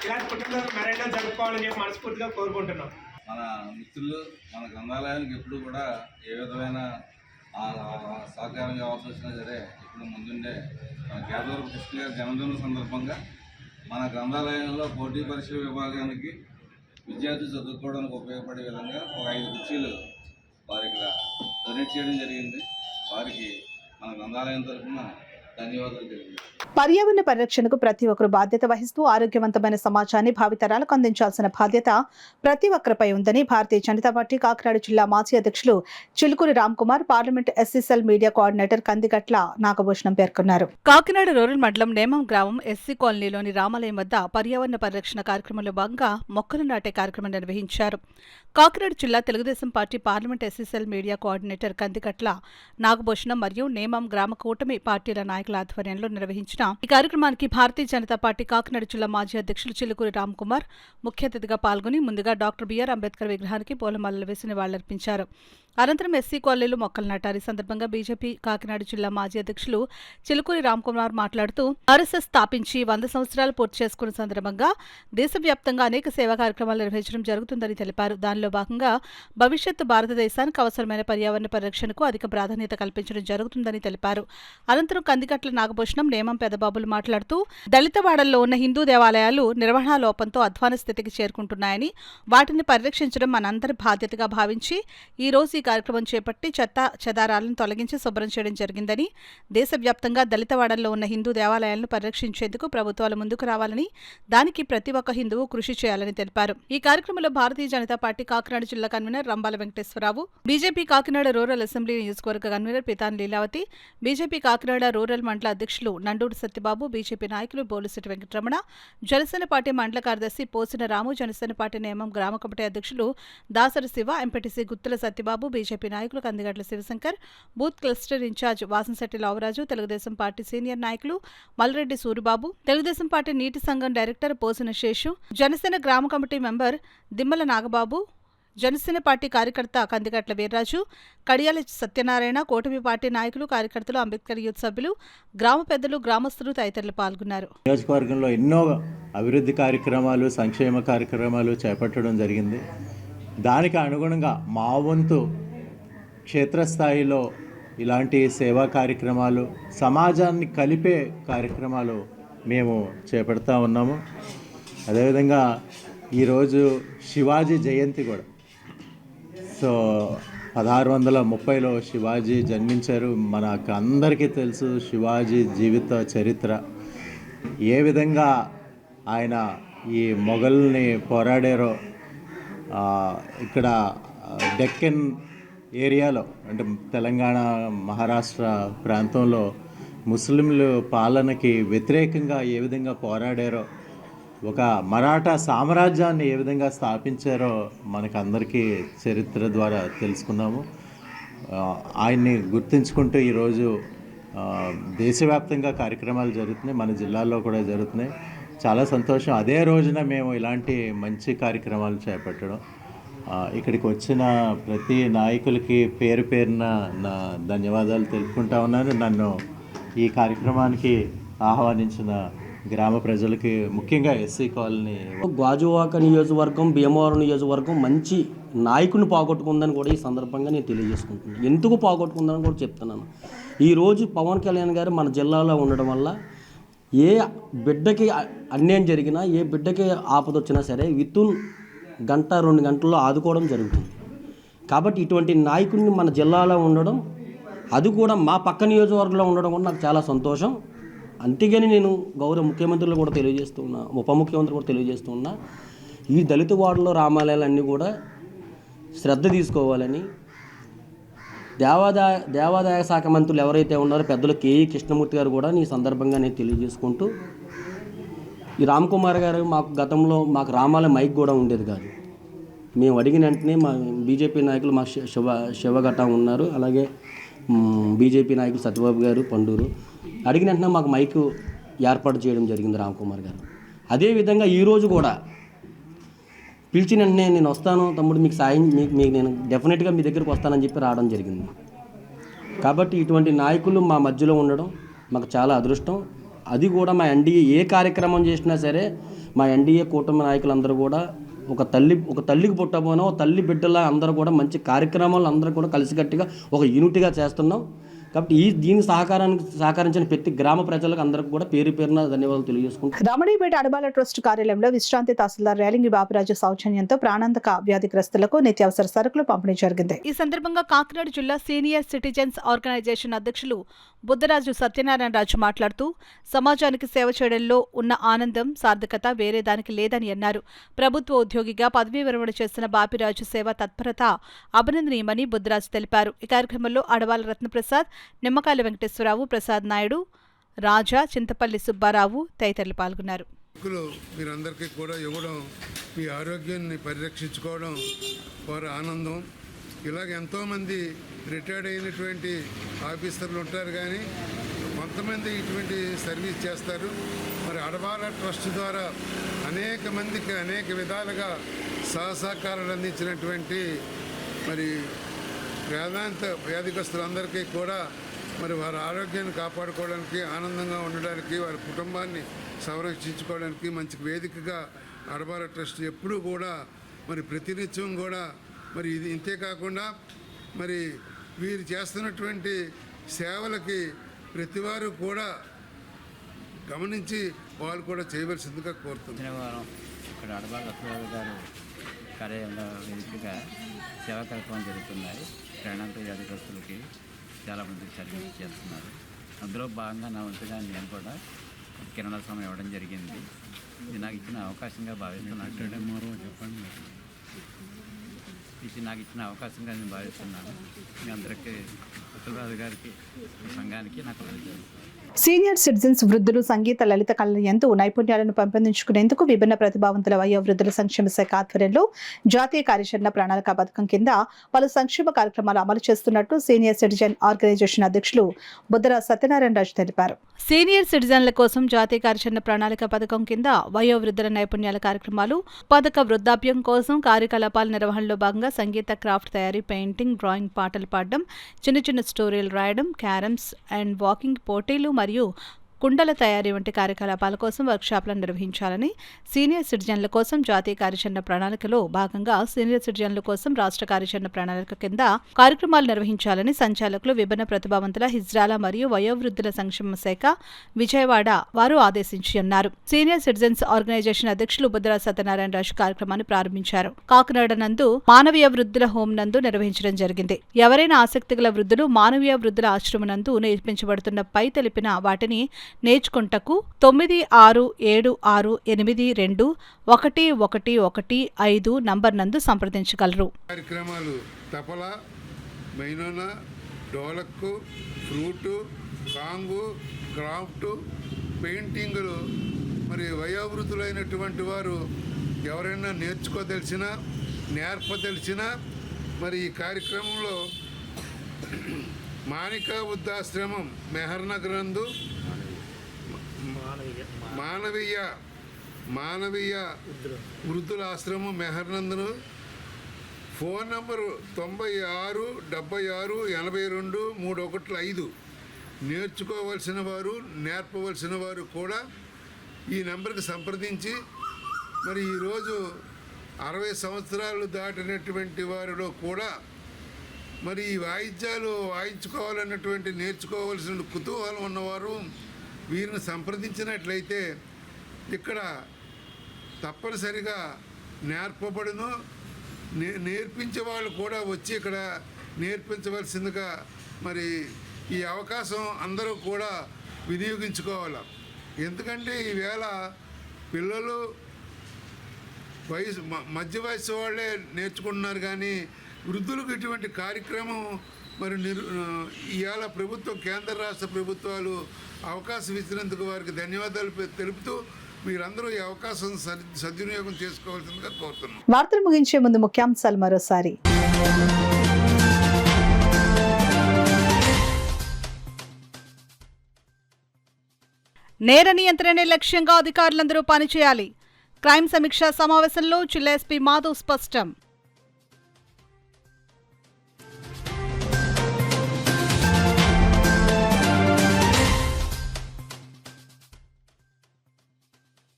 ఇలాంటి పుట్టినరోజు మరెన్నో జరుపుకోవాలని చెప్పి మనస్ఫూర్తిగా కోరుకుంటున్నాం. మన మిత్రులు మన గ్రంథాలయానికి ఎప్పుడు కూడా ఏ విధమైన సహకారం కావాల్సి వచ్చినా సరే ఇప్పుడు ముందుండే మన కేతవరపు కృష్ణ గారి జన్మదినం సందర్భంగా మన గ్రంథాలయంలో పోటీ పరీక్షల విభాగానికి విద్యార్థులు చదువుకోవడానికి ఉపయోగపడే విధంగా ఒక 5 కుర్చీలు వారికి డొనేట్ చేయడం జరిగింది. వారికి మన గ్రంథాలయం తరఫున ధన్యవాదాలు తెలియజేస్తాం. పర్యావరణ పరిరక్షణకు ప్రతి ఒక్కరు బాధ్యత వహిస్తూ ఆరోగ్యవంతమైన సమాజాన్ని భావితరాలకు అందించాల్సిన బాధ్యత ప్రతి ఒక్కరిపై ఉందని భారతీయ జనతా పార్టీ కాకినాడ జిల్లా మాజీ అధ్యక్షులు Chilukuri Ram Kumar, parliament SCCL media coordinator Kandigatla Nagabhushanam పేర్కొన్నారు. కాకినాడ రూరల్ మండలం నేమం గ్రామం ఎస్సీ కాలనీలోని రామాలయం వద్ద పర్యావరణ పరిరక్షణ కార్యక్రమంలో భాగంగా మొక్కలు నాటే కార్యక్రమం నిర్వహించారు. కాకినాడ జిల్లా Telugu Desam party parliament SCCL media coordinator Kandigatla Nagabhushanam మరియు నేమం గ్రామ కూటమి పార్టీల నాయకుల ఆధ్వర్యంలో నిర్వహించిన ఈ కార్యక్రమానికి భారతీయ జనతా పార్టీ కాకినాడ జిల్లా మాజీ అధ్యక్షులు చిలుకూరి రామ్ కుమార్ ముఖ్య అతిథిగా పాల్గొని ముందుగా డాక్టర్ బిఆర్ అంబేద్కర్ విగ్రహానికి పూలమాలలు వేసి నివాళులర్పించారు. అనంతరం ఎస్సీ కాలనీలో మొక్కలు నాటారు. ఈ సందర్భంగా బీజేపీ కాకినాడ జిల్లా మాజీ అధ్యక్షులు చిలుకూరి రామ్ కుమార్ మాట్లాడుతూ ఆర్ఎస్ఎస్ స్థాపించి 100 సంవత్సరాలు పూర్తి చేసుకున్న సందర్భంగా దేశవ్యాప్తంగా అనేక సేవా కార్యక్రమాలు నిర్వహించడం జరుగుతుందని తెలిపారు. దానిలో భాగంగా భవిష్యత్తు భారతదేశానికి అవసరమైన పర్యావరణ పరిరక్షణకు అధిక ప్రాధాన్యత కల్పించడం జరుగుతుందని తెలిపారు. అనంతరం కందిగట్ల నాగభూషణం, నేమం పెదబాబులు మాట్లాడుతూ దళితవాడల్లో ఉన్న హిందూ దేవాలయాలు నిర్వహణా లోపంతో అధ్వాన స్థితికి చేరుకుంటున్నాయని, వాటిని పరిరక్షించడం మనందరి బాధ్యతగా భావించి ఈ రోజు ఈ కార్యక్రమం చేపట్టి చెత్త చెదారాలను తొలగించి శుభ్రం చేయడం జరిగిందని, దేశవ్యాప్తంగా దళితవాడల్లో ఉన్న హిందూ దేవాలయాలను పరిరక్షించేందుకు ప్రభుత్వాలు ముందుకు రావాలని, దానికి ప్రతి ఒక్క హిందువు కృషి చేయాలని తెలిపారు. ఈ కార్యక్రమంలో భారతీయ జనతా పార్టీ కాకినాడ జిల్లా convener Rambala Venkateswara Rao, BJP Kakinada rural assembly నియోజకవర్గ convener Pitan Leelavathi, BJP Kakinada rural మండల అధ్యక్షులు నండూరు సత్యబాబు, బీజేపీ నాయకులు బోలుశెట్టి వెంకటరమణ, జనసేన పార్టీ మండల కార్యదర్శి పోసిన రాము, జనసేన పార్టీ నేమం గ్రామ కమిటీ అధ్యక్షులు దాసరి శివ, ఎంపీటీసీ గుత్తుల సత్యబాబు, బీజేపీ నాయకులు Kandigatla Sivasankar, booth cluster in charge Vasamsetti Lavaraju, Telugu Desam party senior నాయకులు మల్రెడ్డి సూరిబాబు, తెలుగుదేశం పార్టీ నీటి సంఘం డైరెక్టర్ పోసిన శేషు, జనసేన గ్రామ committee member దిమ్మల Nagababu, Janasena party కార్యకర్త కందిగట్ల వీర్రాజు, కడియాల సత్యనారాయణ, కూటమి పార్టీ నాయకులు, కార్యకర్తలు, అంబేద్కర్ యూత్ సభ్యులు, గ్రామ పెద్దలు, గ్రామస్తులు తదితరులు పాల్గొన్నారు. నియోజకవర్గంలో ఎన్నో అభివృద్ధి కార్యక్రమాలు, సంక్షేమ కార్యక్రమాలు చేపట్టడం జరిగింది. దానికి అనుగుణంగా మా వంతు క్షేత్రస్థాయిలో ఇలాంటి సేవా కార్యక్రమాలు, సమాజాన్ని కలిపే కార్యక్రమాలు మేము చేపడతా ఉన్నాము. అదేవిధంగా ఈరోజు శివాజీ జయంతి కూడా. సో 1630లో శివాజీ జన్మించారు. మనకు అందరికీ తెలుసు శివాజీ జీవిత చరిత్ర, ఏ విధంగా ఆయన ఈ మొఘల్ని పోరాడారో. ఇక్కడ డెక్కన్ ఏరియాలో అంటే తెలంగాణ, మహారాష్ట్ర ప్రాంతంలో ముస్లింలు పాలనకి వ్యతిరేకంగా ఏ విధంగా పోరాడారో, ఒక మరాఠా సామ్రాజ్యాన్ని ఏ విధంగా స్థాపించారో మనకందరికీ చరిత్ర ద్వారా తెలుసుకున్నాము. ఆయన్ని గుర్తించుకుంటూ ఈరోజు దేశవ్యాప్తంగా కార్యక్రమాలు జరుగుతున్నాయి, మన జిల్లాలో కూడా జరుగుతున్నాయి. చాలా సంతోషం. అదే రోజున మేము ఇలాంటి మంచి కార్యక్రమాలు చేపట్టడం. ఇక్కడికి వచ్చిన ప్రతి నాయకులకి పేరు పేరున నా ధన్యవాదాలు తెలుపుకుంటా ఉన్నాను. నన్ను ఈ కార్యక్రమానికి ఆహ్వానించిన గ్రామ ప్రజలకి, ముఖ్యంగా ఎస్సీ కాలనీ, గాజువాక నియోజకవర్గం, భీమవరం నియోజకవర్గం మంచి నాయకుని పోగొట్టుకుందని కూడా ఈ సందర్భంగా నేను తెలియజేసుకుంటున్నాను. ఎందుకు పోగొట్టుకుందని కూడా చెప్తున్నాను. ఈరోజు పవన్ కళ్యాణ్ గారు మన జిల్లాలో ఉండడం వల్ల ఏ బిడ్డకి అన్యాయం జరిగినా, ఏ బిడ్డకి ఆపద వచ్చినా సరే వితిన్ 1-2 గంటల్లో ఆదుకోవడం జరుగుతుంది. కాబట్టి ఇటువంటి నాయకుడిని మన జిల్లాలో ఉండడం, అది కూడా మా పక్క నియోజకవర్గంలో ఉండడం కూడా నాకు చాలా సంతోషం. అంతేగాని నేను గౌరవ ముఖ్యమంత్రులు కూడా తెలియజేస్తున్నా, ఉప ముఖ్యమంత్రి కూడా తెలియజేస్తున్నా, ఈ దళిత వార్డులో రామాలయాలన్నీ కూడా శ్రద్ధ తీసుకోవాలని దేవాదాయ శాఖ మంత్రులు ఎవరైతే ఉన్నారో పెద్దలు కేఈ కృష్ణమూర్తి గారు కూడా ఈ సందర్భంగా నేను తెలియజేసుకుంటూ, ఈ రామ్ కుమార్ గారు మాకు గతంలో మాకు రామాలయం మైక్ కూడా ఉండేది కాదు. మేము అడిగిన వెంటనే మా బీజేపీ నాయకులు మా శివగట్ట ఉన్నారు, అలాగే బీజేపీ నాయకులు సత్యబాబు గారు, పండూరు, అడిగిన వెంటనే మాకు మైక్ ఏర్పాటు చేయడం జరిగింది రామ్ కుమార్ గారు. అదేవిధంగా ఈరోజు కూడా పిలిచిన వెంటనే నేను వస్తాను తమ్ముడు, మీకు సాయం, మీకు నేను డెఫినెట్గా మీ దగ్గరికి వస్తానని చెప్పి రావడం జరిగింది. కాబట్టి ఇటువంటి నాయకులు మా మధ్యలో ఉండడం మాకు చాలా అదృష్టం. అది కూడా మా ఎన్డీఏ ఏ కార్యక్రమం చేసినా సరే మా ఎన్డీఏ కూటమి నాయకులందరూ కూడా ఒక తల్లికి పుట్టబోనో తల్లి బిడ్డలా అందరూ కూడా మంచి కార్యక్రమాలు అందరూ కూడా కలిసికట్టుగా ఒక యూనిట్గా చేస్తున్నాం. కాబట్టి దీనికి సహకరించిన ప్రతి గ్రామ ప్రజలకు అందరికీ కూడా పేరు పేరున ధన్యవాదాలు తెలియజేసుకుంటాం. రమణీపేట అడబాల ట్రస్ట్ కార్యాలయంలో విశ్రాంతి తహసీల్దార్ రేలింగి బాబురాజు సౌజన్యంతో ప్రాణాంతక వ్యాధిగ్రస్తులకు నిత్యావసర సరుకులు పంపిణీ జరిగింది. ఈ సందర్భంగా కాకినాడ జిల్లా సీనియర్ సిటిజన్స్ ఆర్గనైజేషన్ అధ్యక్షులు బుద్ధరాజు సత్యనారాయణ రాజు మాట్లాడుతూ సమాజానికి సేవ చేయడంలో ఉన్న ఆనందం, సార్థకత వేరే దానికి లేదని అన్నారు. ప్రభుత్వ ఉద్యోగిగా పదవీ విరమణ చేసిన బాపిరాజు సేవ తత్పరత అభినందనీయమని బుద్ధరాజు తెలిపారు. ఈ కార్యక్రమంలో అడవాల రత్నప్రసాద్, నిమ్మకాయల వెంకటేశ్వరరావు, ప్రసాద్ నాయుడు, రాజా, చింతపల్లి సుబ్బారావు తదితరులు పాల్గొన్నారు. మీరందరికీ కూడా ఇవ్వడం, మీ ఆరోగ్యాన్ని పరిరక్షించుకోవడం వారి ఆనందం. ఇలాగ ఎంతోమంది రిటైర్డ్ అయినటువంటి ఆఫీసర్లు ఉంటారు, కానీ కొంతమంది ఇటువంటి సర్వీస్ చేస్తారు. మరి అడవాల ట్రస్ట్ ద్వారా అనేక మందికి అనేక విధాలుగా సహకారాలు అందించినటువంటి మరి వేదాంత వ్యాధిగ్రస్తులందరికీ కూడా మరి వారి ఆరోగ్యాన్ని కాపాడుకోవడానికి, ఆనందంగా ఉండడానికి, వారి కుటుంబాన్ని సంరక్షించుకోవడానికి మంచి వేదికగా అడబాల ట్రస్ట్ ఎప్పుడూ కూడా మరి ప్రతినిత్యం కూడా మరి ఇది ఇంతే కాకుండా మరి వీరు చేస్తున్నటువంటి సేవలకి ప్రతివారు కూడా గమనించి వాళ్ళు కూడా చేయవలసిందిగా కోరుతున్నారు. ఇక్కడ అడబాల రత్నబాబు గారు కార్యాలయంలో వేదికగా సేవా కార్యక్రమం జరుగుతున్నాయి. ప్రాణాంతక వ్యాధిగ్రస్తులకి చాలామందికి సర్వీస్ చేస్తున్నారు. అందులో భాగంగా నా వంతుగా నేను కూడా కిరణా సమయం ఇవ్వడం జరిగింది. ఇది నాకు ఇచ్చిన అవకాశంగా భావిస్తున్నాను. చెప్పండి. ఇది నాకు ఇచ్చిన అవకాశంగా నేను భావిస్తున్నాను. మీ అందరికీ ఉత్తరరాజు గారికి, సంఘానికి నాకు వెళ్తాను. సీనియర్ సిటిజన్స్ వృద్ధులు సంగీత లలిత కళల ఎందు నైపుణ్యాలను పెంపొందించుకునేందుకు విభిన్న ప్రతిభావంతుల వయోవృద్ధుల సంక్షేమ శాఖ ఆధ్వర్యంలో జాతీయ కార్యాచరణ ప్రణాళిక పథకం కింద పలు సంక్షేమ కార్యక్రమాలు అమలు చేస్తున్నట్టు సీనియర్ సిటిజన్ ఆర్గనైజేషన్ అధ్యక్షులు బుద్ధరాజు సత్యనారాయణ రాజు తెలిపారు. సీనియర్ సిటిజన్ల కోసం జాతీయ కార్యాచరణ ప్రణాళిక పథకం కింద వయోవృద్ధుల నైపుణ్యాల కార్యక్రమాలు, పథక వృద్ధాప్యం కోసం కార్యకలాపాల నిర్వహణలో భాగంగా సంగీత, క్రాఫ్ట్ తయారీ, పెయింటింగ్, డ్రాయింగ్, పాటలు పాడడం, చిన్న చిన్న స్టోరీలు రాయడం, క్యారమ్స్ అండ్ వాకింగ్ పోటీలు మరియు కుండల తయారీ వంటి కార్యకలాపాల కోసం వర్క్షాప్లను నిర్వహించాలని, సీనియర్ సిటిజన్ల కోసం జాతీయ కార్యాచరణ ప్రణాళికలో భాగంగా సీనియర్ సిటిజన్ల కోసం రాష్ట్ర కార్యాచరణ ప్రణాళిక కింద కార్యక్రమాలు నిర్వహించాలని సంచాలకులు విభిన్న ప్రతిభావంతుల హిజ్రాల మరియు వయోవృద్ధుల సంక్షేమ శాఖ విజయవాడ వారు ఆదేశించి ఉన్నారు. సీనియర్ సిటిజన్స్ ఆర్గనైజేషన్ అధ్యక్షులు బుద్ధరాజు సత్యనారాయణ రాజు కార్యక్రమాన్ని ప్రారంభించారు. కాకినాడ నందు మానవీయ వృద్ధుల హోం నందు నిర్వహించడం జరిగింది. ఎవరైనా ఆసక్తి గల వృద్ధులు మానవీయ వృద్ధుల ఆశ్రమం నందు నేర్పించబడుతున్న పై తెలిపిన వాటిని నేర్చుకుంటకు 9676821115 నంబర్ నందు సంప్రదించగలరు. కార్యక్రమాలు తపల, మైనోనా, డోలక్కు, ఫ్లూటు, కాంగు, క్రాఫ్ట్, పెయింటింగులు మరి వయోవృద్ధులైనటువంటి వారు ఎవరైనా నేర్చుకోదలిచినా, నేర్పదలిచినా మరి ఈ కార్యక్రమంలో మానికా వృద్ధాశ్రమం మెహర్నగర్ నందు మానవీయ వృద్ధుల ఆశ్రమం మెహర్నందును ఫోన్ నంబరు 9676823135 నేర్చుకోవలసిన వారు, నేర్పవలసిన వారు కూడా ఈ నెంబర్కి సంప్రదించి మరి ఈరోజు 60 సంవత్సరాలు దాటినటువంటి వారిలో కూడా మరి ఈ వాయిద్యాలు వాయించుకోవాలన్నటువంటి నేర్చుకోవాల్సిన కుతూహలం ఉన్నవారు వీరిని సంప్రదించినట్లయితే ఇక్కడ తప్పనిసరిగా నేర్పబడును. నేర్పించే వాళ్ళు కూడా వచ్చి ఇక్కడ నేర్పించవలసిందిగా మరి ఈ అవకాశం అందరూ కూడా వినియోగించుకోవాలి. ఎందుకంటే ఈవేళ పిల్లలు మధ్య వయసు వాళ్ళే నేర్చుకుంటున్నారు, కానీ వృద్ధులకు ఇటువంటి కార్యక్రమం మరి ఇవాళ ప్రభుత్వం, కేంద్ర రాష్ట్ర ప్రభుత్వాలు అవకాశం ఇచ్చినందుకు వారికి ధన్యవాదాలు తెలుపుతూ మీరందరూ ఈ అవకాశం సద్వినియోగం చేసుకోవాల్సిందిగా కోరుతున్నాం. వార్తలు ముగించే ముందు ముఖ్యాంశాలు మరోసారి. నేర నియంత్రణే లక్ష్యంగా అధికారులందరూ పనిచేయాలి. క్రైమ్ సమీక్షా సమావేశంలో జిల్లా ఎస్పీ మాధవ్ స్పష్టం.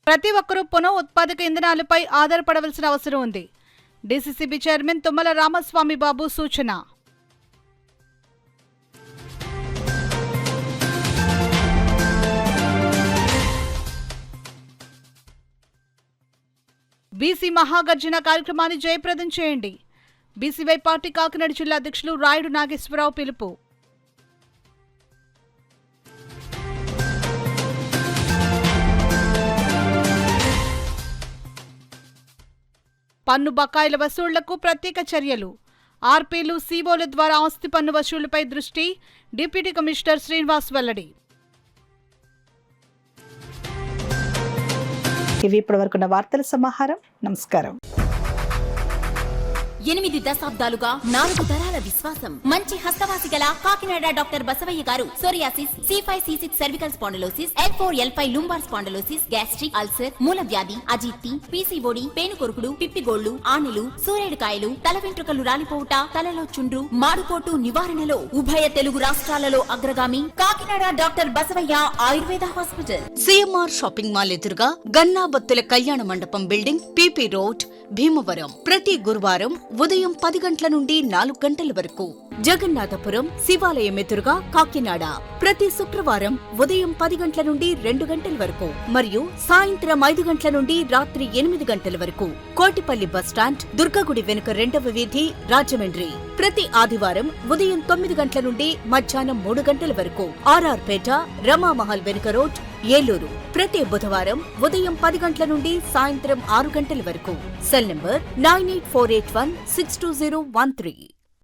ప్రతి ఒక్కరూ పునః ఉత్పాదక ఇంధనాలపై ఆధారపడవలసిన అవసరం ఉంది. డీసీసీబీ చైర్మన్ తుమ్మల రామస్వామి బాబు సూచన. బీసీ మహాగర్జన కార్యక్రమాన్ని జయప్రదం చేయండి. బీసీవై పార్టీ కాకినాడ జిల్లా అధ్యక్షులు రాయుడు నాగేశ్వరరావు పిలుపు. పన్ను బకాయిల వసూళ్లకు ప్రత్యేక చర్యలు. ఆర్పీలు, సీఓల ద్వారా ఆస్తి పన్ను వసూళ్లపై దృష్టి. డిప్యూటీ కమిషనర్ శ్రీనివాస్ వెల్లడి. ఇవి ఇప్పటివరకున్న వార్తల సమాహారం. నమస్కారం. 8 దశాబ్దాలుగా 4 తరాల విశ్వాసం. మంచి హస్తవాసి గల కాకినాడ డాక్టర్ బసవయ్య గారు psoriasis, C5, C6 cervical spondylosis, L4, L5 lumbar spondylosis, gastric ulcer, మూల వ్యాధి, అజీర్తి, PCOD, పేనుకొరుకుడు, పిప్పిగోళ్లు, ఆనెలు, సూరేడుకాయలు, తల వెంట్రుకలు రాలిపోవుట, తలలో చుండ్రు, మాడుకోటు నివారణలో ఉభయ తెలుగు రాష్ట్రాలలో అగ్రగామి Kakinada doctor Basavayya Ayurveda hospital. CMR shopping mall ఎదురుగా గన్నాబత్తుల కళ్యాణ మండపం బిల్డింగ్, PP రోడ్, భీమవరం. ప్రతి గురువారం ఉదయం 10 గంటల నుండి 4 గంటల వరకు. జగన్నాథపురం శివాలయం ఎదురుగా కాకినాడ. ప్రతి శుక్రవారం ఉదయం 10 గంటల నుండి 2 గంటల వరకు మరియు సాయంత్రం 5 గంటల నుండి రాత్రి 8 గంటల వరకు. కోటిపల్లి బస్టాండ్, దుర్గగుడి వెనుక 2వ వీధి, రాజమండ్రి. ప్రతి ఆదివారం ఉదయం 9 గంటల నుండి మధ్యాహ్నం 3 గంటల వరకు. RR పేట, రమామహల్ వెనుక రోడ్, ఏలూరు. ప్రతి బుధవారం ఉదయం 10 గంటల నుండి సాయంత్రం 6 గంటల వరకు. Cell number 9848162013.